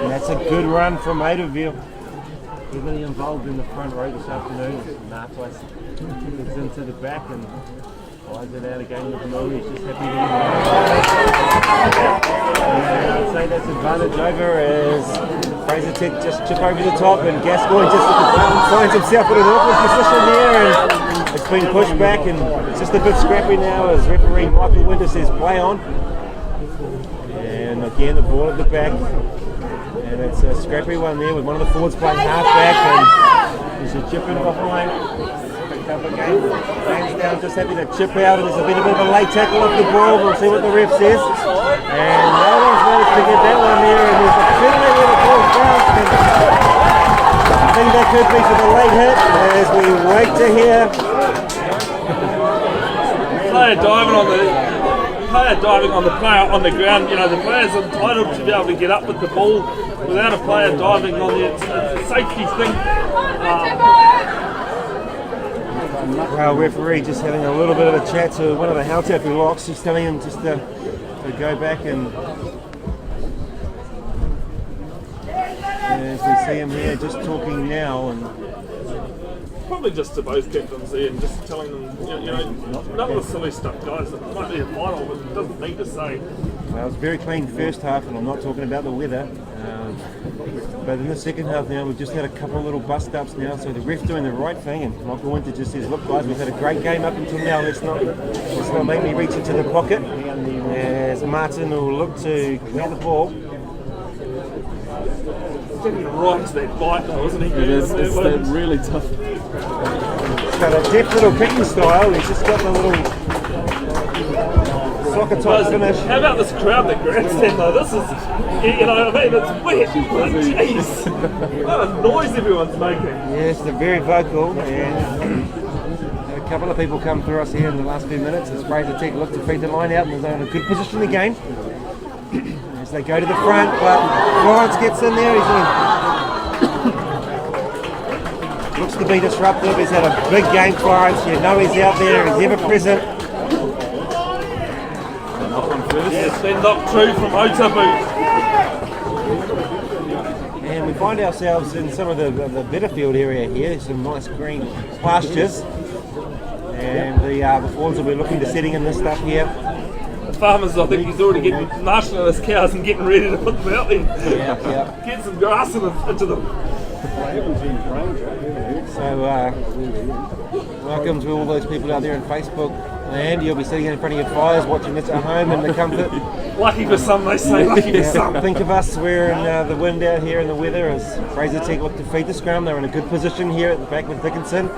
and that's a good run from Hautapu. Heavily involved in the front row this afternoon. Natai gets into the back and flies it out again with the middle. He's just happy to get I'd say that's advantage over as Fraser Tech just chip over the top, and Gascoigne just finds himself in an awkward position there, and it's been pushed back, and it's just a bit scrappy now as referee Michael Winter says play on. And again the ball at the back, and it's a scrappy one there with one of the forwards playing half back, and there's a chip in behind. Up again, hands down, just happy to chip out, and there's been a bit of a late tackle off the ball. We'll see what the ref says, and no one's managed to get that one there, and there's a penalty where the ball's bounced, and I think that could be for the late hit as we wait to hear. Player diving on the player on the ground. The player's entitled to be able to get up with the ball without a player diving on the it's a safety thing. Our referee just having a little bit of a chat to one of the Hautapu locks, just telling him just to go back, and as we see him here just talking now, and probably just to both captains there and just telling them, none of the silly stuff, guys. It might be a final, but it doesn't need to say. Well, it was very clean first half, and I'm not talking about the weather. But in the second half now, we've just had a couple of little bust-ups now, so the ref's doing the right thing, and Michael Winter just says, look guys, we've had a great game up until now, let's not make me reach into the pocket, as Martin will look to clear the ball. Getting right to that bite though, isn't he? It's that really tough. He's got a deft little kicking style, he's just got the little soccer type finish. How about this crowd that grandstand though? This is, it's wet, but jeez. What a noise everyone's making. Yes, they're very vocal, and a couple of people come through us here in the last few minutes as Fraser Tech look to feed the line out, and they're in a good position in the game. As they go to the front, but Florence gets in there, looks to be disruptive, he's had a big game, Florence, he's out there, he's ever present. Yes, then knocked true from Hautapu. And we find ourselves in some of the better field area here, some nice green pastures. And the Fawns will be looking to setting in this stuff here. The farmers, I think he's already getting marshalling his cows and getting ready to put them out there. Yeah. Get some grass into them. So, welcome to all those people out there on Facebook. And you'll be sitting in front of your fires watching this at home in the comfort. Lucky for some, they say, lucky for some. Think of us, we're in the wind out here and the weather as Fraser Tech look to feed the scrum. They're in a good position here at the back with Jenkinson.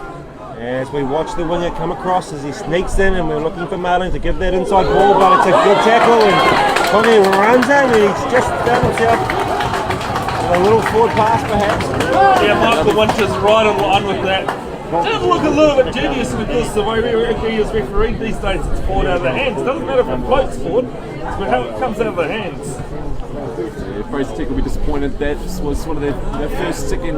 As we watch the winger come across as he sneaks in, and we're looking for Marlin to give that inside ball, but it's a good tackle and Connie runs in and he's just done himself a little forward pass perhaps. Yeah, Michael Winter's right on line with that. Did look a little bit dubious because the way he is refereed these days, it's forward out of the hands. Doesn't matter if it floats forward, it's how it comes out of the hands. Yeah, Fraser Tech will be disappointed. That was one of their first attacking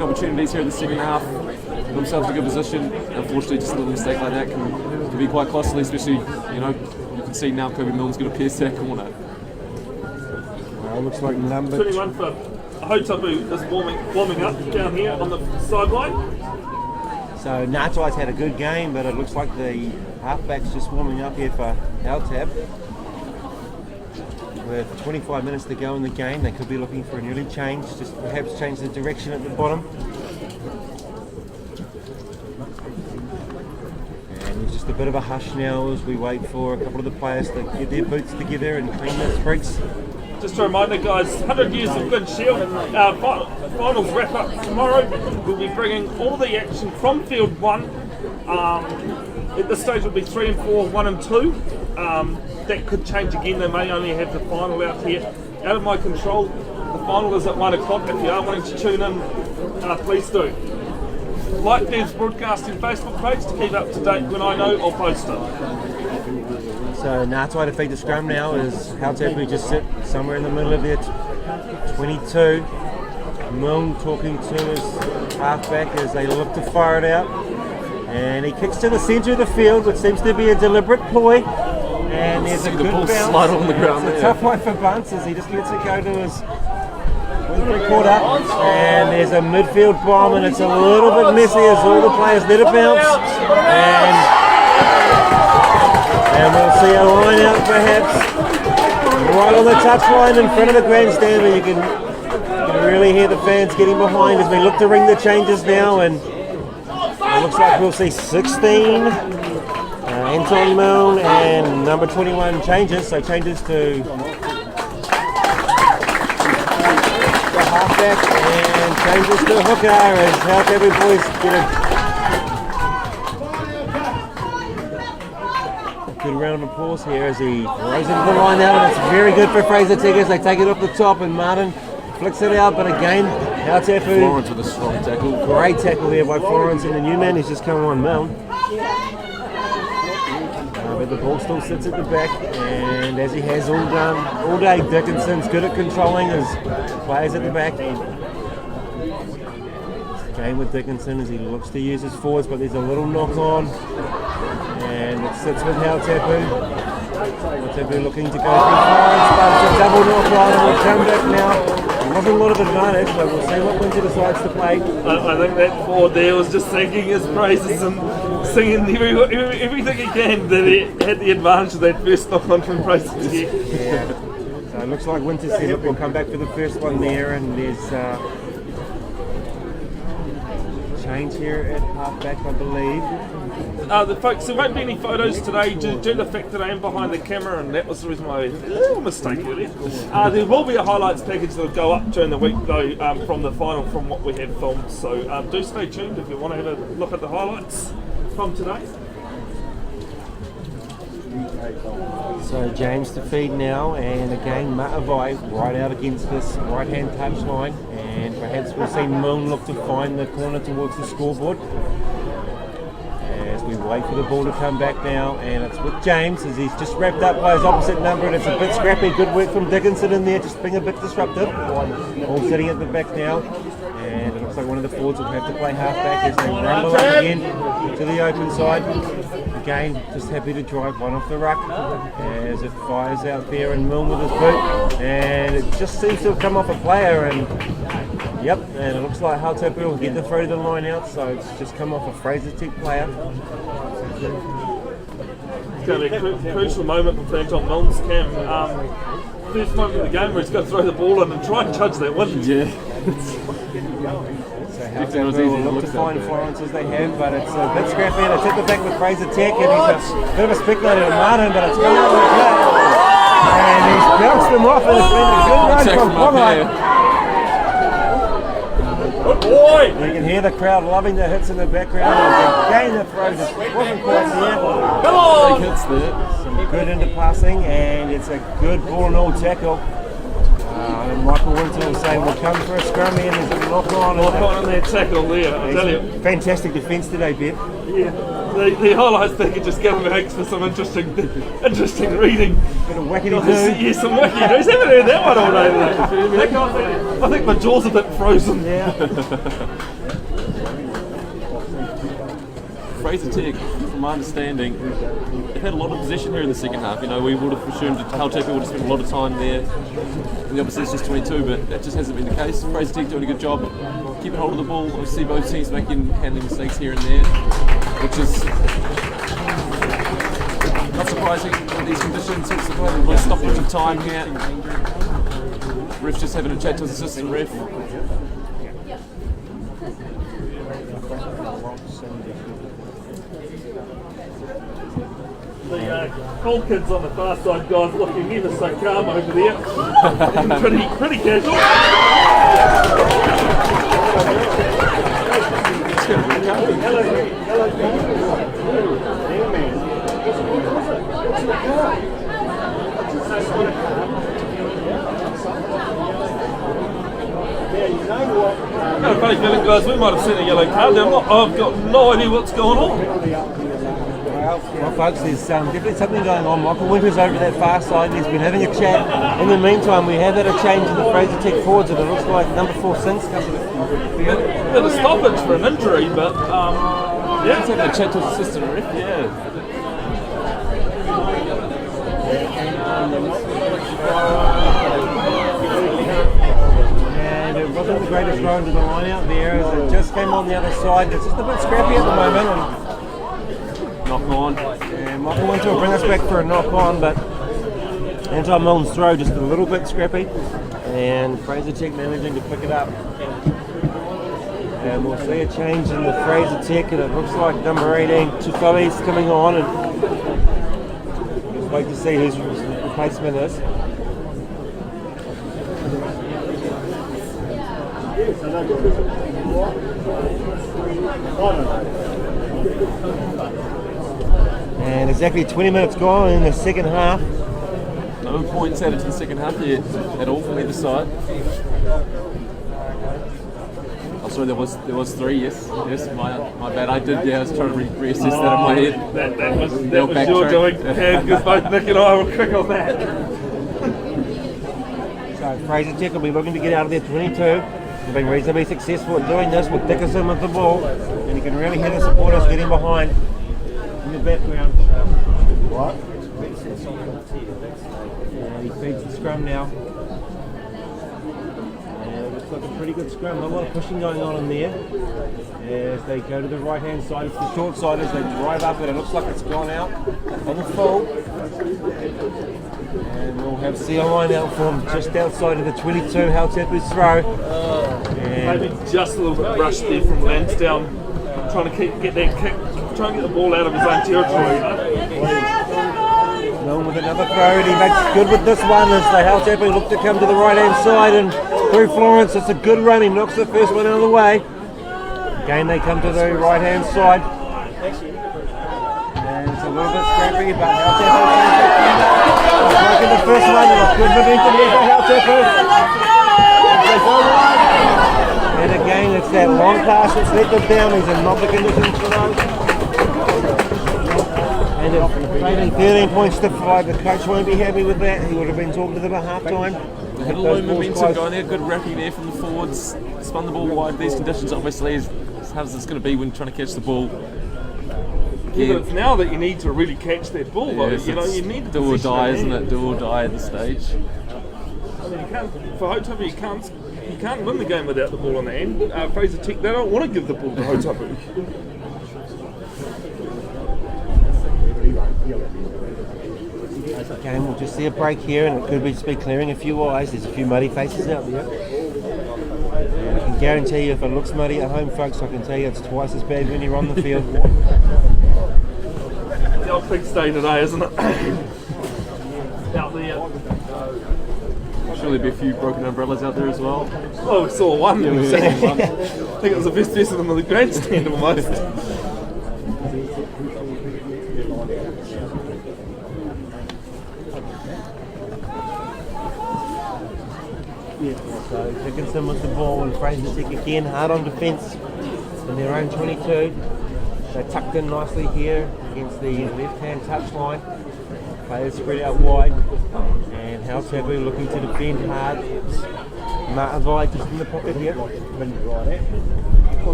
opportunities here in the second half. Put themselves in a good position. Unfortunately, just a little mistake like that can be quite costly, especially, you can see now Kobe Milne's going to pierce that corner. Well, it looks like number 21 for Hautapu is warming up down here on the sideline. So Natai's had a good game, but it looks like the halfback's just warming up here for Hautapu. With 25 minutes to go in the game, they could be looking for an early change, just perhaps change the direction at the bottom. And there's just a bit of a hush now as we wait for a couple of the players to get their boots together and clean their sprigs. Just a reminder, guys, 100 years of Good Shield. Finals wrap up tomorrow. We'll be bringing all the action from Field 1. At this stage, it'll be 3 and 4, 1 and 2. That could change again. They may only have the final out here. Out of my control. The final is at 1 o'clock. If you are wanting to tune in, please do. Like Bev's Broadcasting Facebook page to keep up to date when I know I'll post it. So Natai to feed the scrum now as Hautapu just sit somewhere in the middle of their 22. Milne talking to his halfback as they look to fire it out. And he kicks to the centre of the field, which seems to be a deliberate ploy. And there's a good bounce. Slide on the ground it's a tough one for Bunce as he just lets it go to his three-quarter. And there's a midfield bomb, and it's a little bit messy as all the players let it bounce. And we'll see a line out perhaps right on the touchline in front of the grandstand where you can really hear the fans getting behind as we look to ring the changes now, and it looks like we'll see 16 Anton Milne and number 21 changes, so changes to the halfback and changes to hooker as Hautapu boys get a good round of applause here as he throws into the line out, and it's very good for Fraser Tech as they take it off the top and Martin flicks it out, but again Hautapu. Florence with a strong tackle. Great tackle there by Florence, and the new man who's just come on, Milne. But the ball still sits at the back, and as he has all day, Dickinson's good at controlling his players at the back. Game with Dickinson as he looks to use his forwards, but there's a little knock on, and it sits with Hautapu. Hautapu looking to go through Florence, but it's a double knock on, and we'll come back now. wasn't a lot of advantage, but we'll see what Winter decides to play. I think that forward there was just singing his praises and singing everything he can that he had the advantage of that first knock on from Fraser. Yeah. So it looks like Winter said, look, we'll come back for the first one there, and there's change here at halfback, I believe. Folks, there won't be any photos today due to the fact that I am behind the camera, and that was the reason why a little mistake earlier. There will be a highlights package that will go up during the week though from the final, from what we have filmed, so do stay tuned if you want to have a look at the highlights from today. So James to feed now, and again Matavai right out against this right hand touch line, and perhaps we'll see Moon look to find the corner towards the scoreboard as we wait for the ball to come back now. And it's with James as he's just wrapped up by his opposite number, and it's a bit scrappy. Good work from Jenkinson in there, just being a bit disruptive. All sitting at the back now, and it looks like one of the forwards will have to play halfback as they rumble up again to the open side. Again, just happy to drive one off the ruck as it fires out there, and Milne with his boot, and it just seems to have come off a player, and yep, and it looks like Hautapu will get the throw to the line out, so it's just come off a Fraser Tech player. It's going to be a crucial moment for Anton Milne's cam. First moment of the game where he's got to throw the ball in and try and judge that wind. Yeah. So Hautapu will look to find Florence as they have, but it's a bit scrappy, and it's at the back with Fraser Tech, and he's a bit of a speculator to Martin, but it's going out of the play. And he's bounced them off, and it's been a good run from Ponga. Good boy! You can hear the crowd loving the hits in the background, and again the throw just wasn't quite there. Come on! Big hits there. Some good into passing, and it's a good ball and all tackle. And Michael Winter will say, we'll come for a scrum here, and there's a knock on. Knock on that tackle there, I tell you. Fantastic defence today, Bev. Yeah, the highlights they could just give makes for some interesting reading. Bit of wackety do. Yeah, some wacky doos. Haven't heard that one all day today. I think my jaw's a bit frozen. Yeah. Fraser Tech, from my understanding, they've had a lot of possession here in the second half. You know, we would have assumed that Hautapu would have spent a lot of time there, and the opposite's just 22, but that just hasn't been the case. Fraser Tech doing a good job keeping hold of the ball. I see both teams handling mistakes here and there, which is not surprising in these conditions. It's a little stoppage of time here. Ref just having a chat to his assistant ref. The cold kids on the far side, guys, looking ever so calm over there. pretty casual. I've got a funny feeling, guys, we might have seen a yellow card there. I've got no idea what's going on. Well, folks, there's definitely something going on. Michael Winter's over that far side, and he's been having a chat. In the meantime, we have had a change in the Fraser Tech forwards, and it looks like number 4 Sinks comes to the field. Bit of stoppage for an injury, but yeah. He's having a chat to his assistant ref, yeah. And it wasn't the greatest run to the line out there, as it just came on the other side. It's just a bit scrappy at the moment. Knock on. And Michael Winter will bring us back for a knock on, but Anton Milne's throw just a little bit scrappy, and Fraser Tech managing to pick it up. And we'll see a change in the Fraser Tech, and it looks like number 18, Tufawi's coming on, and just wait to see whose replacement is. And exactly 20 minutes gone in the second half. No points added to the second half yet at all from either side. Oh, sorry, there was 3. Yes, my bad. I was trying to reassess that in my head. That was your doing, because both Nick and I were quick on that. So Fraser Tech will be looking to get out of there 22. They've been reasonably successful at doing this with Dickinson with the ball, and you can really hear the supporters getting behind in the background. Right. And he feeds the scrum now. looks like a pretty good scrum. Not a lot of pushing going on in there. As they go to the right hand side, it's the short side as they drive up, and it looks like it's gone out on the full. And we'll have CI line out for him just outside of the 22, Hautapu's throw. Maybe just a little bit rushed there from Lansdowne, trying to get that kick, trying to get the ball out of his own territory. Milne with another throw, and he makes good with this one as the Hautapu look to come to the right hand side and through Florence. It's a good run, he knocks the first one out of the way. Again they come to the right hand side. And it's a little bit scrappy, but Hautapu making the first one, and a good momentum there for Hautapu. And again it's that long pass that's let them down, these are not the conditions for those. And it's trading 13 points to 5. The coach won't be happy with that. He would have been talking to them at half time. They had a low momentum going there, good wrapping there from the forwards. Spun the ball wide. These conditions obviously is how it's going to be when trying to catch the ball. Yeah, but it's now that you need to really catch that ball though. Yes, You need the do or position die, at isn't hand. it? Do or die at this stage. I mean, for Hautapu, you can't win the game without the ball on the end. Fraser Tech, they don't want to give the ball to Hautapu. Okay, we'll just see a break here, and it could be just be clearing a few eyes. There's a few muddy faces out there. And I can guarantee you if it looks muddy at home, folks, I can tell you it's twice as bad when you're on the field. The old big day today, isn't it? Out there. Surely there'll be a few broken umbrellas out there as well. Oh, we saw one. Yeah, we saw one. I think it was the best of them in the grandstand almost. So Jenkinson with the ball, and Fraser Tech again hard on defence in their own 22. They're tucked in nicely here against the left-hand touchline. Players spread out wide, and Hautapu looking to defend hard. Matavai just in the pocket here.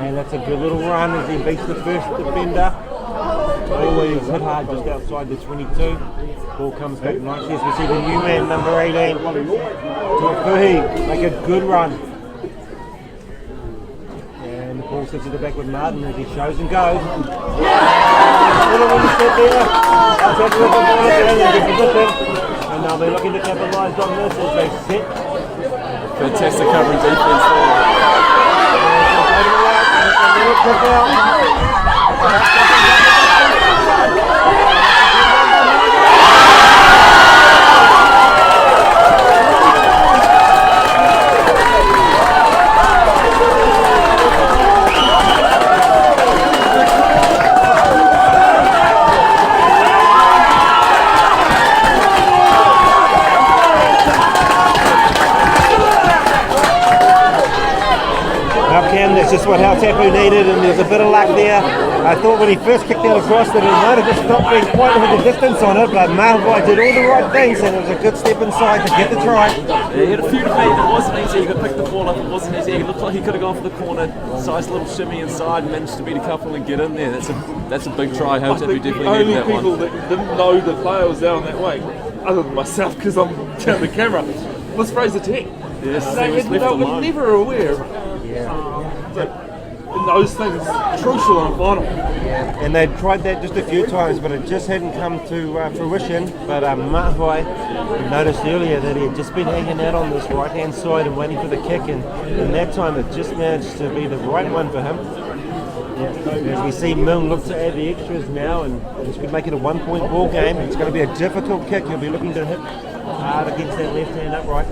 And that's a good little run as he beats the first defender. Always hit hard just outside the 22. Ball comes back nicely as we see the new man, number 18, Tuafuhi, make a good run. And the ball sits at the back with Martin as he shows and goes. Little one set there. That's it with the ball in good position. And they'll be looking to capitalise on this as they sit. Fantastic covering defence there. That's just what Hautapu needed, and there's a bit of luck there. I thought when he first kicked out across that he might have just stopped being quite with the distance on it, but Mahavai did all the right things, and it was a good step inside to get the try. Yeah, he had a few to beat. It wasn't easy. He could pick the ball up. It wasn't easy. He looked like he could have gone for the corner. Nice little shimmy inside, managed to beat a couple and get in there. That's a big try. Hautapu definitely needed that The only people one. that didn't know the player was down that way, other than myself because I'm down the camera, was Fraser Tech. Yes, They he was left were alone. never aware. And those things crucial in a final. And they tried that just a few times, but it just hadn't come to fruition. But Mahavai noticed earlier that he had just been hanging out on this right-hand side and waiting for the kick, and that time it just managed to be the right one for him. As we see Milne look to add the extras now, and this could make it a 1-point ball game. It's going to be a difficult kick. He'll be looking to hit hard against that left-hand upright.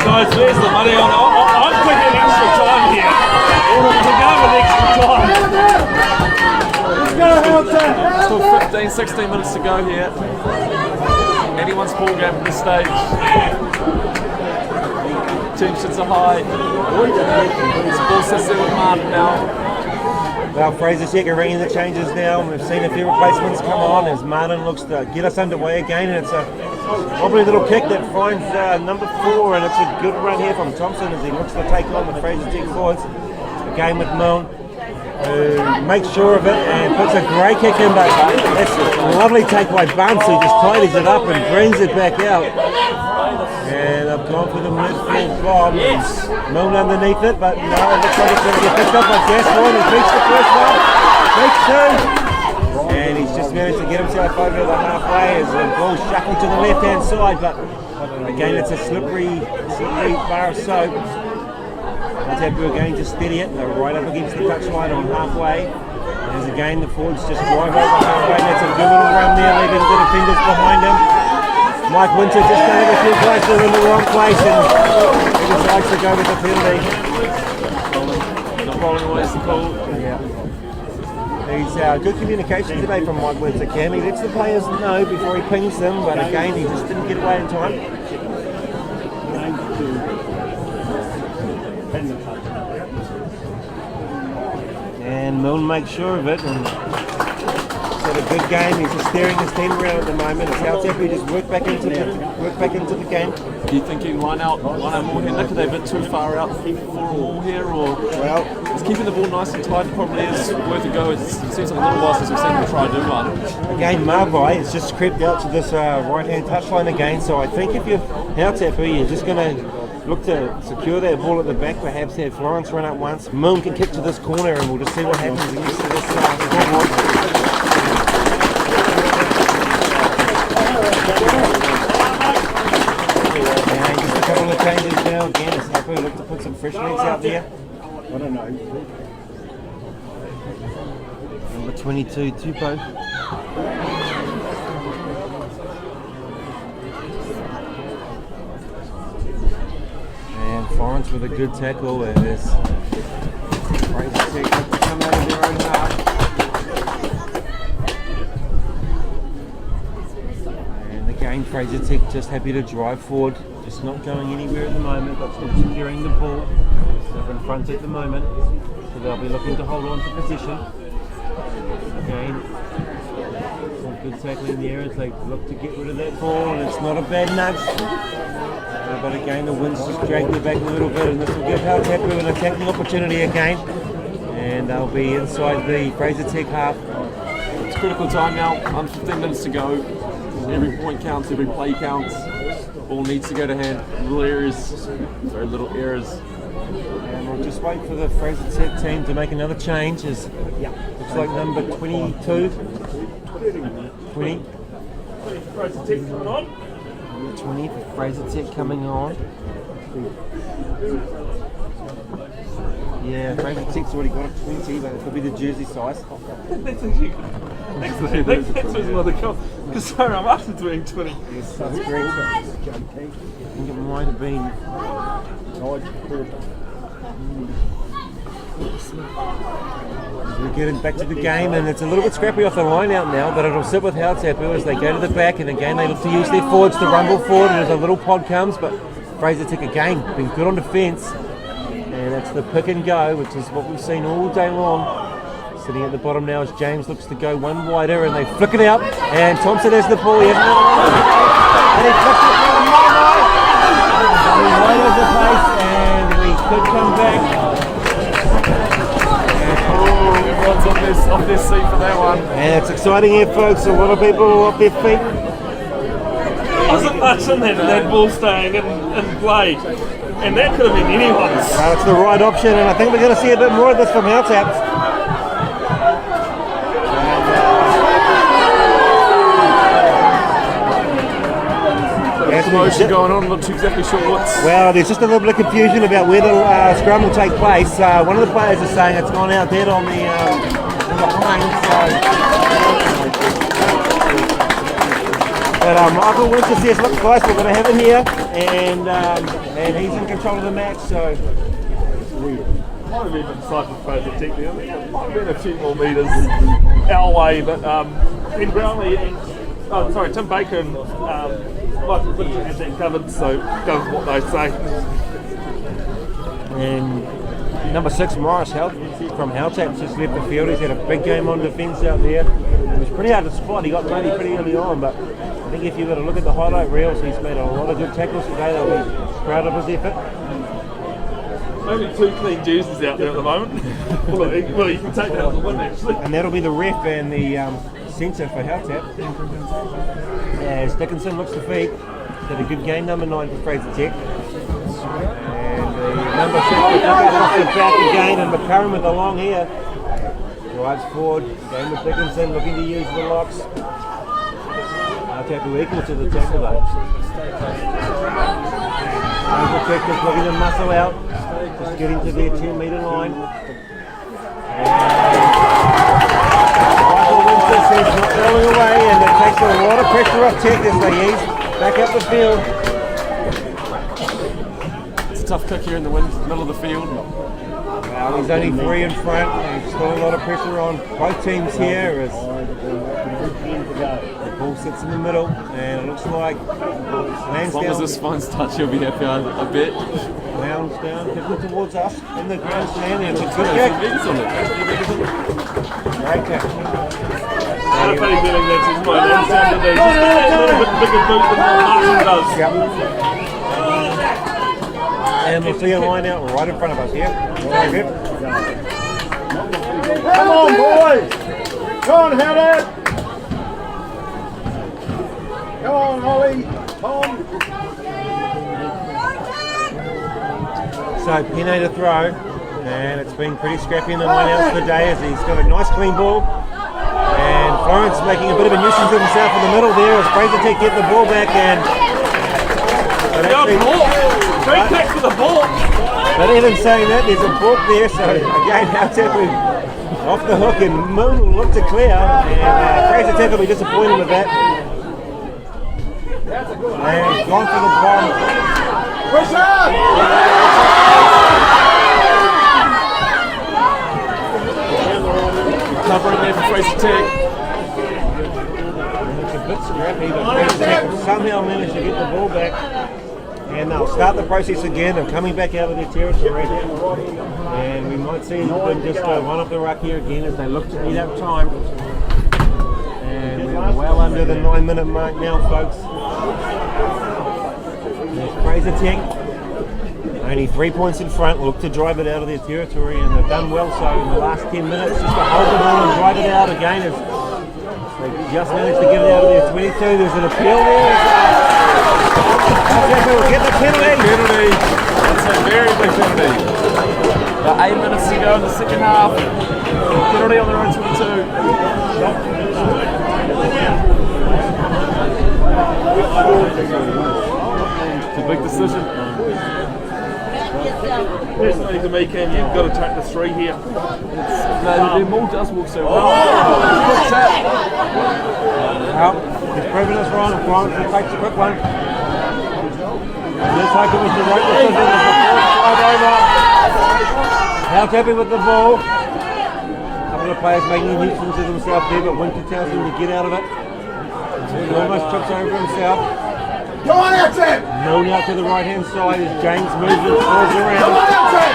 Guys, where's the money on? I'm taking extra time here. To go with extra time. Still 15, 16 minutes to go here. Anyone's ball game at this stage. Tensions are high. Ball sits there with Martin now. Well, Fraser checking ringing the changes now, and we've seen a few replacements come on as Martin looks to get us underway again, and it's a wobbly little kick that finds number 4, and it's a good run here from Thompson as he looks to take on the Fraser Tech forwards. Again with Milne, who makes sure of it and puts a great kick in, but it's a lovely take by Bunce, who just tidies it up and brings it back out. And I've gone for the midfield bomb. Milne underneath it, but no, it looks like it's going to get picked up by Gascoigne. He beats the first one, beats 2, and he's just managed to get himself over the halfway as the ball shuffled to the left-hand side, but again it's a slippery bar of soap. Hautapu again to steady it, they're right up against the touchline on halfway. As again the forwards just drive over halfway, that's a good little run there, leaving the defenders behind him. Mike Winter just going a few places in the wrong place and he decides to go with the penalty. Not rolling away is the call. Yeah. He's good communication today from Mike Winter, Cam. He lets the players know before he pings them, but again he just didn't get away in time. And Milne makes sure of it. And a good game. He's just steering his team around at the moment. It's Hautapu just work back into the game. Do you think you can line out more here, Nick? Are they a bit too far out for more here, or well, is keeping the ball nice and tight probably is worth a go? It seems like a little while since we've seen them try to do one. Again, Marvai has just crept out to this right-hand touchline again. So I think if you're Hautapu, you're just going to look to secure that ball at the back. Perhaps have Florence run up once. Milne can kick to this corner, and we'll just see what happens against this scoreboard. Changes now again as Hapu look to put some fresh legs out there. I don't know. Number 22, Tupo. And Florence with a good tackle as Fraser Tech to come out of their own half. And again, Fraser Tech just happy to drive forward. Just not going anywhere at the moment, but still securing the ball. They're in front at the moment, so they'll be looking to hold on to position. Again, some good tackling there as they look to get rid of that ball, and it's not a bad nudge. But again, the wind's just dragged it back a little bit, and this will give Hautapu an attacking opportunity again. And they'll be inside the Fraser Tech half. It's critical time now, under 15 minutes to go. Every point counts, every play counts. Ball needs to go to hand. Little errors, very little errors. And we'll just wait for the Fraser Tech team to make another change. Looks like number 22. 20. Fraser Tech coming on. Number 20 for Fraser Tech coming on. Yeah, Fraser Tech's already got a 20, but it could be the jersey size. That's another call. Because sorry, I'm after doing 20. Yes, that's great. I think it might have been. We're getting back to the game, and it's a little bit scrappy off the line out now, but it'll sit with Hautapu as they go to the back, and again they look to use their forwards to rumble forward as a little pod comes, but Fraser Tech again been good on defence, and it's the pick and go, which is what we've seen all day long. Sitting at the bottom now as James looks to go one wider, and they flick it out, and Thompson has the ball, he hasn't and he flicks it wide of the place, and we could come back. Everyone's off their seat for that one. And it's exciting here, folks. A lot of people are off their feet. There wasn't much in that ball staying in play, and that could have been anyone's. Well, it's the right option, and I think we're going to see a bit more of this from Hautapu. Motion going on, I'm not too exactly sure what's... Well, there's just a little bit of confusion about where the scrum will take place. One of the players is saying it's gone out dead on the line, But Michael Winter says, look guys, we're going to have it here, and he's in control of the match, so... Might have been inside the Fraser Tech there. There might have been a few more metres our way, but Ben Brownlee and Tim Baker and Michael Winter had that covered, so does what they say. And number 6, Morris from Hautapu just left the field. He's had a big game on defence out there. It was pretty hard to spot. He got money pretty early on, but I think if you were to look at the highlight reels, he's made a lot of good tackles today. They'll be proud of his effort. Only 2 clean jerseys out there at the moment. well, you can take that as a win, actually. And that'll be the ref and the centre for Hautapu. As Jenkinson looks to feed. Did a good game, number 9 for Fraser Tech. And the number 6 for the back again, and McCurran with the long hair. Drives forward, game with Jenkinson, looking to use the locks. Hautapu equal to the tackle though. Protectors looking to muscle out. Just getting to their 10-metre line. Michael Winston says not rolling away, and it takes a lot of pressure off Tech as they ease back up the field. It's a tough kick here in the middle of the field. Well, he's only 3 in front, and there's still a lot of pressure on both teams here as the ball sits in the middle, and it looks like As long as this finds touch, he'll be happy a bit. Lounge down, kicking towards us in the grandstand, and it's a good kick. Great kick. I have a funny feeling that's his mind. That sounded just a little bit bigger boot than what Martin does. Yep. And we'll see a line out right in front of us here. Very good. Come on, boys! Come on, Howard! Come on, Holly! Tom! So Pene to throw, and it's been pretty scrappy in the line outs today as he's got a nice clean ball. And Florence making a bit of a nuisance of himself in the middle there as Fraser Tech get the ball back, and Great kick for the ball. but even saying that, there's a balk there, so again Hautapu off the hook, and Moon will look to clear, and Fraser Tech will be disappointed with that. And gone for the bomb. Push up! Covering there for Fraser Tech. It's a bit scrappy, but Fraser Tech will somehow manage to get the ball back. And they'll start the process again. They're coming back out of their territory. And we might see them just run up the ruck here again as they look to eat up time. And we're well under the 9-minute mark now, folks. There's Fraser Tech. Only 3 points in front, look to drive it out of their territory, and they've done well so in the last 10 minutes just to hold the ball and drive it out again. As they just managed to get it out of their 22. There's an appeal there. We'll get the penalty. That's a very big penalty. About 8 minutes to go in the second half. Penalty on their own 22. It's a big decision. Personally, to me, Cam, you've got to take the 3 here. The ball does walk so well. He's proven us wrong, and Florence will take the quick one. Looks like it was the right decision as the fourth slide over. Hautapu with the ball. A couple of players making a nuisance of themselves there, but Winter tells him to get out of it. He almost trips over himself. Come on, outside! Known out to the right hand side as James moves and falls around. Come on, outside!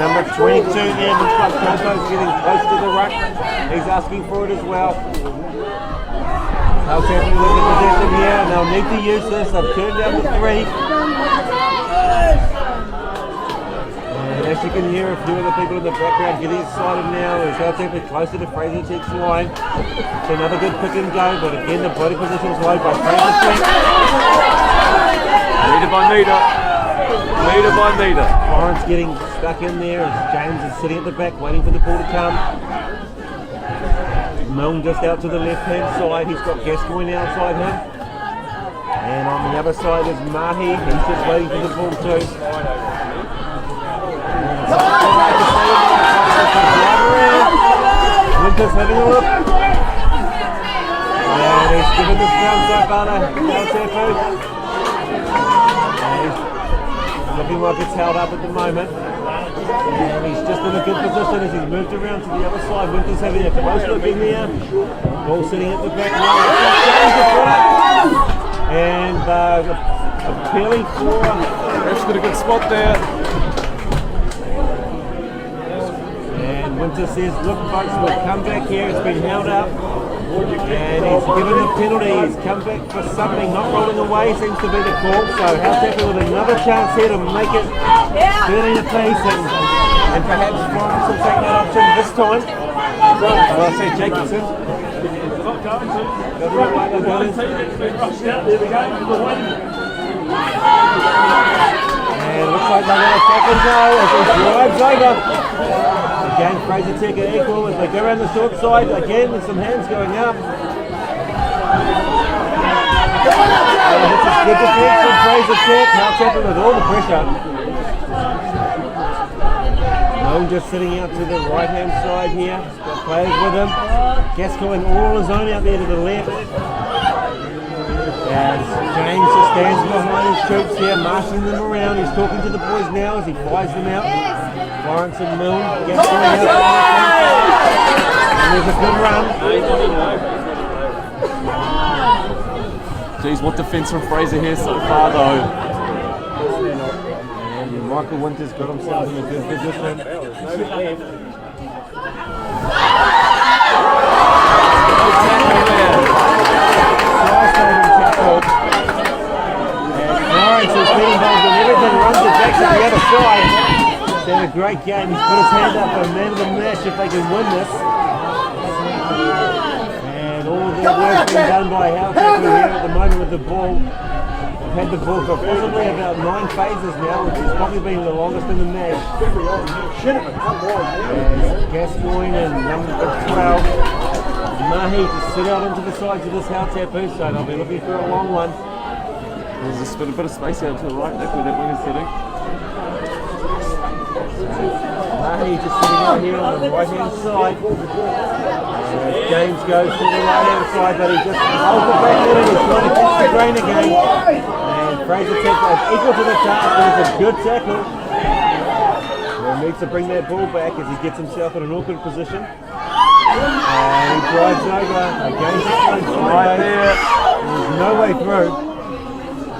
Number 22 there, looks like Toto's getting close to the ruck. He's asking for it as well. Hautapu with the possession here, and they'll need to use this. They've turned down the 3. And as you can hear, a few of the people in the background getting excited now as Hautapu closer to Fraser Tech's line. It's another good pick and go, but again the body position's low by Fraser Tech. Metre by metre. Metre by metre. Florence getting stuck in there as James is sitting at the back waiting for the ball to come. Milne just out to the left-hand side. He's got Gascoigne outside him. And on the other side is Mahi. He's just waiting for the ball too. Winter's having a look. And he's given this ground so far to Hautapu. Looking like it's held up at the moment. And he's just in a good position as he's moved around to the other side. Winter's having a close look in there. Ball sitting at the back now. And appealing for... Ref's got a good spot there. Winter says, look folks, we'll come back here, it's been held up. And he's given the penalty, he's come back for something, not rolling away seems to be the call. So Hautapu with another chance here to make it 13 apiece and perhaps Florence will take that option this time. So I say Jenkinson. Not going to. And it looks like they're going to second goal as he drives over. Again, Fraser take it equal as they go around the short side again with some hands going up. This is good defense from Fraser Tech. Hautapu with all the pressure. Moan just sitting out to the right hand side here. He's got players with him. Gascoigne all on his own out there to the left. As James just stands behind his troops here, marshalling them around. He's talking to the boys now as he flies them out. Lawrence and Milne get going out. And there's a good run. Geez, what defence from Fraser here so far though. And Michael Winter's got himself in a good position. Lawrence has been involved in everything, runs it back to the other side. It's been a great game. He's put his hand up for man of the match if they can win this. And all the work's been done by Hautapu here at the moment with the ball. They've had the ball for possibly about 9 phases now, which has probably been the longest in the match. Gascoigne and number 12, Mahi to sit out into the sides of this Hautapu, so they'll be looking for a long one. There's just a bit of space out to the right there where that wing is sitting. Mahi just sitting out here on the right hand side. James goes to the right hand side, but he just holds it back in and he's trying to catch the grain again. And Fraser Tech equal to the task, and it's a good tackle. He needs to bring that ball back as he gets himself in an awkward position. And he drives over against the right there. There's no way through.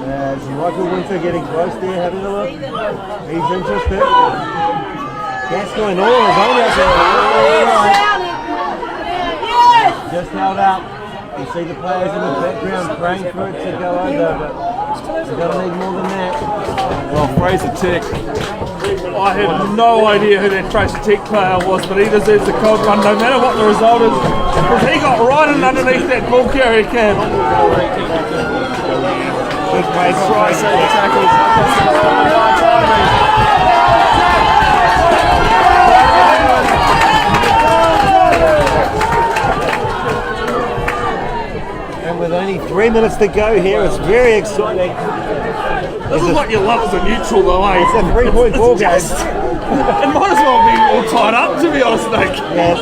As Michael Winter getting close there, having a look. He's interested. Gascoigne all on his own out there. Just held up. You see the players in the background praying for it to go over, but they're going to need more than that. Well, Fraser Tech. I had no idea who that Fraser Tech player was, but he deserves a cold run no matter what the result is. Because he got right in underneath that ball carrier cab. Good play for Fraser Tech. And with only 3 minutes to go here, it's very exciting. This is what you love as a neutral though, eh? It's a 3-point ball game. It might as well be all tied up, to be honest, Nick. Yes.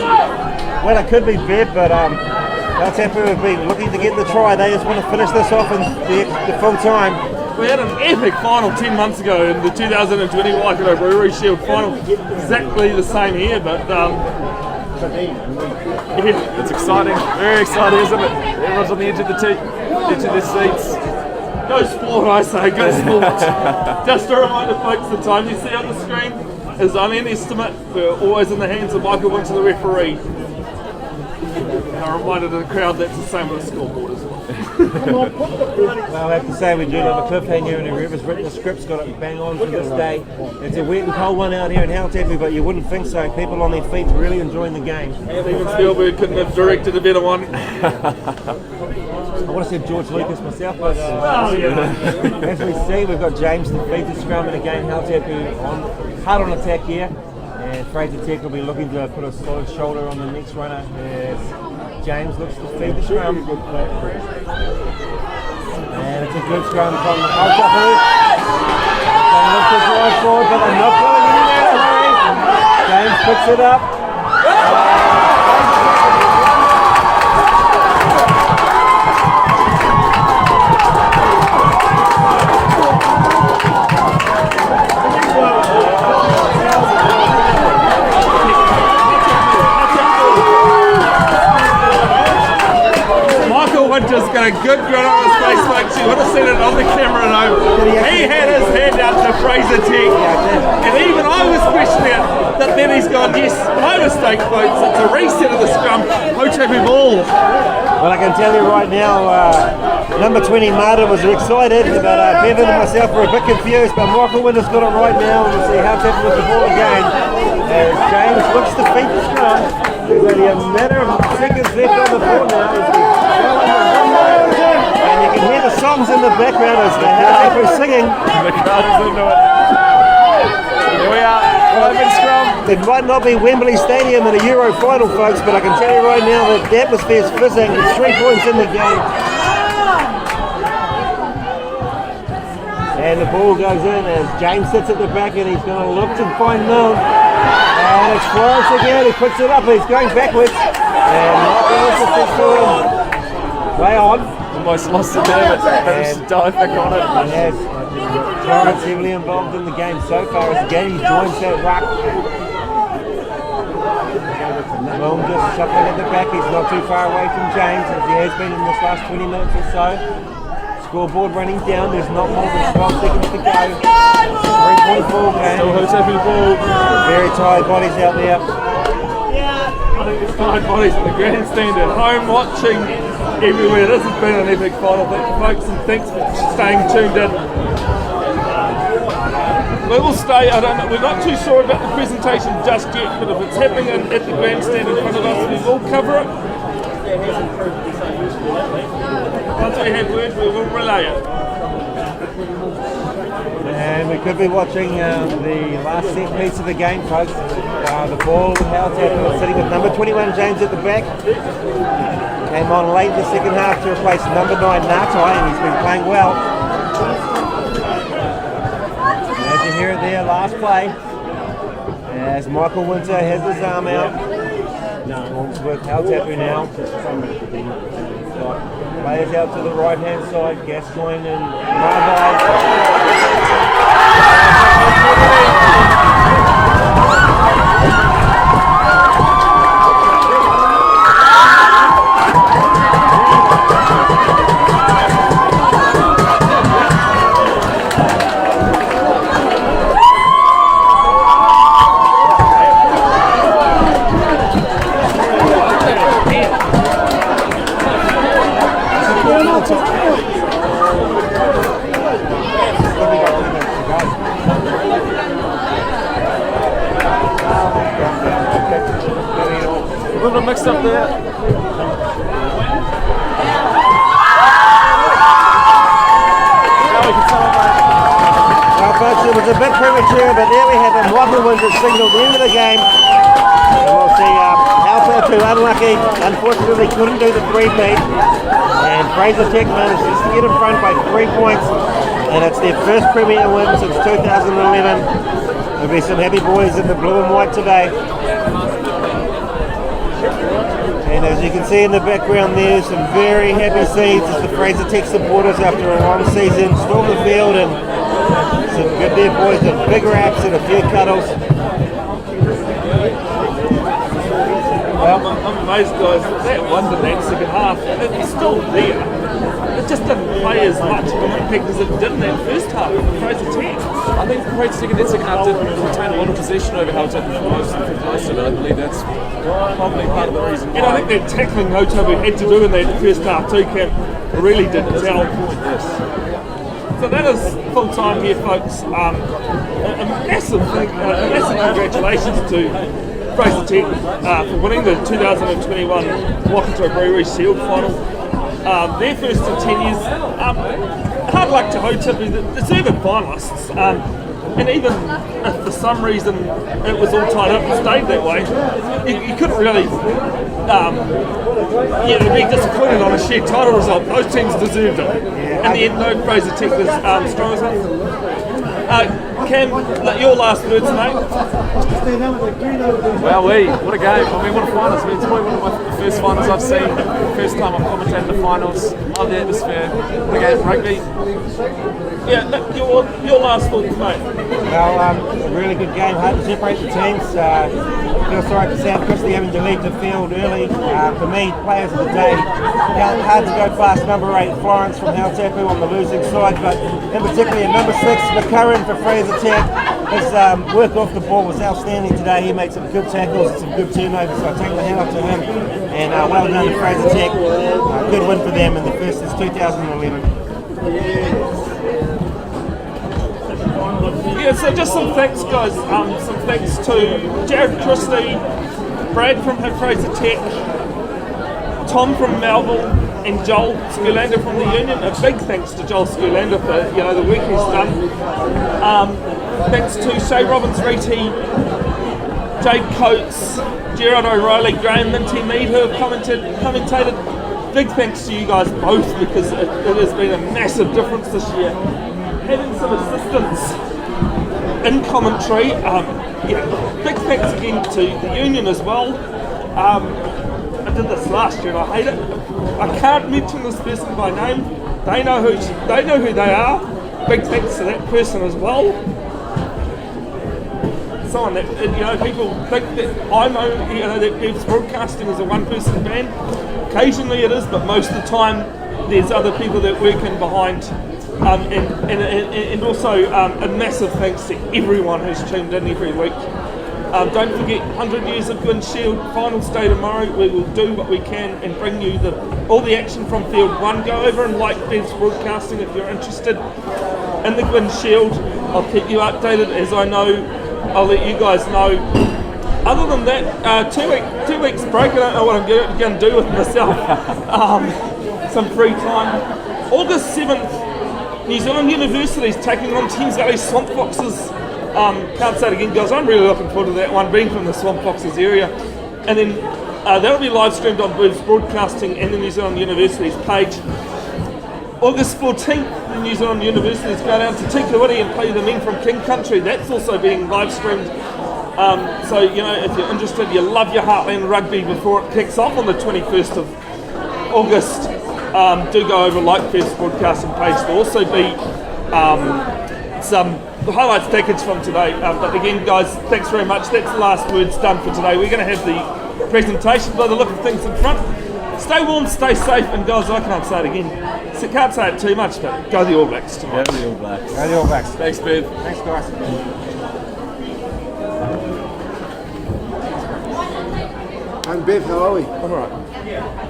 Well, it could be Bev, but Hautapu have been looking to get the try. They just want to finish this off in the full time. We had an epic final 10 months ago in the 2020 Waikato Brewery Shield final. Exactly the same here, but yeah. It's exciting, very exciting, isn't it? Everyone's on the edge of their seats. Go sport, I say, go sport. Just a reminder, folks, the time you see on the screen is only an estimate. We're always in the hands of Michael Winter, the referee. And a reminder to the crowd that's the same with the scoreboard as well. Well, I have to say we do have a cliffhanger, and whoever's written the script's got it bang on for this day. It's a wet and cold one out here in Hautapu, but you wouldn't think so. People on their feet really enjoying the game. Even Spielberg couldn't have directed a better one. I want to say George Lucas myself, but yeah. as we see, we've got James to feed the scrum, and again Hautapu hard on attack here, and Fraser Tech will be looking to put a solid shoulder on the next runner as James looks to feed the scrum. And it's a good scrum from Hautapu. They look to drive forward, but they're not going anywhere. James picks it up. Winter's got a good grin on his face, folks. you would have seen it on the camera at home. He had his hand out to Fraser Tech. And even I was questioning it, that then he's gone, yes, my mistake, folks. It's a reset of the scrum. Hautapu ball. Well, I can tell you right now, number 20 Martin was excited, but Bevin and myself were a bit confused, but Michael Winter's got it right now, and we'll see how Hautapu with the ball again. As James looks to feed the scrum, there's only a matter of seconds left on the ball now. And you can hear the songs in the background as the Hautapu singing. The crowd is into it. Here we are, open scrum. It might not be Wembley Stadium in a Euro final, folks, but I can tell you right now that the atmosphere is fizzing. It's 3 points in the game. And the ball goes in as James sits at the back and he's going to look to find Milne. And it's Florence again, he puts it up, he's going backwards. And Michael Wilson sits to him. Play on. Almost lost it there, but just dive back on it. Yes, Florence heavily involved in the game so far as again he joins that ruck. Milne just shuffling at the back, he's not too far away from James as he has been in this last 20 minutes or so. Scoreboard running down, there's not more than 12 seconds to go. 3-point ball game. Still Hautapu ball. Very tired bodies out there. I think there's tired bodies in the grandstand at home watching everywhere. This has been an epic final, folks, and thanks for staying tuned in. We will stay, I don't know, we're not too sure about the presentation just yet, but if it's happening at the grandstand in front of us, we will cover it. Once we have word, we will relay it. And we could be watching the last set piece of the game, folks. The ball with Hautapu sitting with number 21 James at the back. Came on late in the second half to replace number 9 Natai, and he's been playing well. As you hear it there, last play. As Michael Winter has his arm out. With Hautapu now. Players out to the right hand side, Gascoigne and Marvai. A little mixed up there. Well, folks, it was a bit premature, but there we have a Michael Winter signal at the end of the game. And we'll see Hautapu unlucky, unfortunately couldn't do the 3-beat. And Fraser Tech managed just to get in front by 3 points. And it's their first Premier win since 2011. There'll be some happy boys in the blue and white today. And as you can see in the background there, some very happy scenes as the Fraser Tech supporters after a long season storm the field, and some good there boys with big raps and a few cuddles. Well, I'm amazed, guys, that wonder that second half, it's still there. It just didn't play as much of an impact as it did in that first half of Fraser Tech. I think Fraser Tech in that second half did retain a lot of possession over Hautapu for most of it. I believe that's probably part of the reason why. And I think that tackling Hautapu had to do in that first half too, Cam, really did tell. Yes. So that is full time here, folks. A massive congratulations to Fraser Tech for winning the 2021 Waikato Rugby Shield final. Their first in 10 years. Hard luck to Hautapu, the deserving finalists. And even if for some reason it was all tied up and stayed that way, you couldn't really be disappointed on a shared title result. Those teams deserved it. In the end, no, Fraser Tech was strong as well. Cam, your last words, mate. Well, what a game. I mean, what a finals. I mean, it's probably one of the first finals I've seen. First time I've commentated the finals. Love the atmosphere. What a game of rugby. Yeah, your last thoughts, mate. Well, a really good game. Hard to separate the teams. feel sorry for Sam Christie having to leave the field early. For me, players of the day, hard to go past number 8 Florence from Hautapu on the losing side, but in particular number 6 McCurran for Fraser Tech. His work off the ball was outstanding today. He made some good tackles and some good turnovers, so I take my hat off to him. And well done to Fraser Tech. Good win for them in the first since 2011. Yeah, so just some thanks, guys. Some thanks to Jared Christie, Brad from Fraser Tech, Tom from Melville, and Joel Skulander from the Union. A big thanks to Joel Skulander for the work he's done. Thanks to Shay Robbins-Reety, Jade Coates, Gerard O'Reilly, Graham Minty Mead, who have commentated. Big thanks to you guys both, because it has been a massive difference this year. Having some assistance in commentary. Big thanks again to the Union as well. I did this last year and I hate it. I can't mention this person by name. They know who they are. Big thanks to that person as well. Someone that people think that I know that Bev's broadcasting is a one-person band. Occasionally it is, but most of the time there's other people that work in behind. And also a massive thanks to everyone who's tuned in every week. Don't forget 100 Years of Gwyn Shield, finals day tomorrow. We will do what we can and bring you all the action from Field 1. Go over and like Bev's broadcasting if you're interested in the Gwyn Shield. I'll keep you updated as I know. I'll let you guys know. Other than that, 2 weeks break. I don't know what I'm going to do with myself. Some free time. August 7th, New Zealand University is taking on Thames Valley Swamp Foxes. Can't say it again, guys. I'm really looking forward to that one, being from the Swamp Foxes area. And then that'll be live streamed on Booth's Broadcasting and the New Zealand University's page. August 14th, the New Zealand Universities go down to Tikawiti and play the men from King Country. That's also being live streamed. So, if you're interested, you love your Heartland rugby before it kicks off on the 21st of August. Do go over like Bev's broadcasting page. There'll also be some highlights package from today. But again, guys, thanks very much. That's the last words done for today. We're going to have the presentation by the look of things in front. Stay warm, stay safe, and guys, I can't say it again. So can't say it too much, but go the All Blacks tonight. Go the All Blacks. Go the All Blacks. Thanks, Bev. Thanks, guys. And Bev, how are we? All right.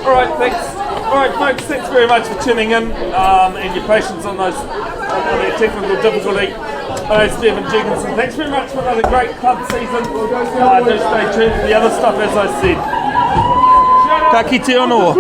Alright, thanks. Alright folks, thanks very much for tuning in and your patience on those on their technical difficulty. It's Bevin Jenkinson. Thanks very much for another great club season. Do stay tuned for the other stuff as I said. Ka kite ono.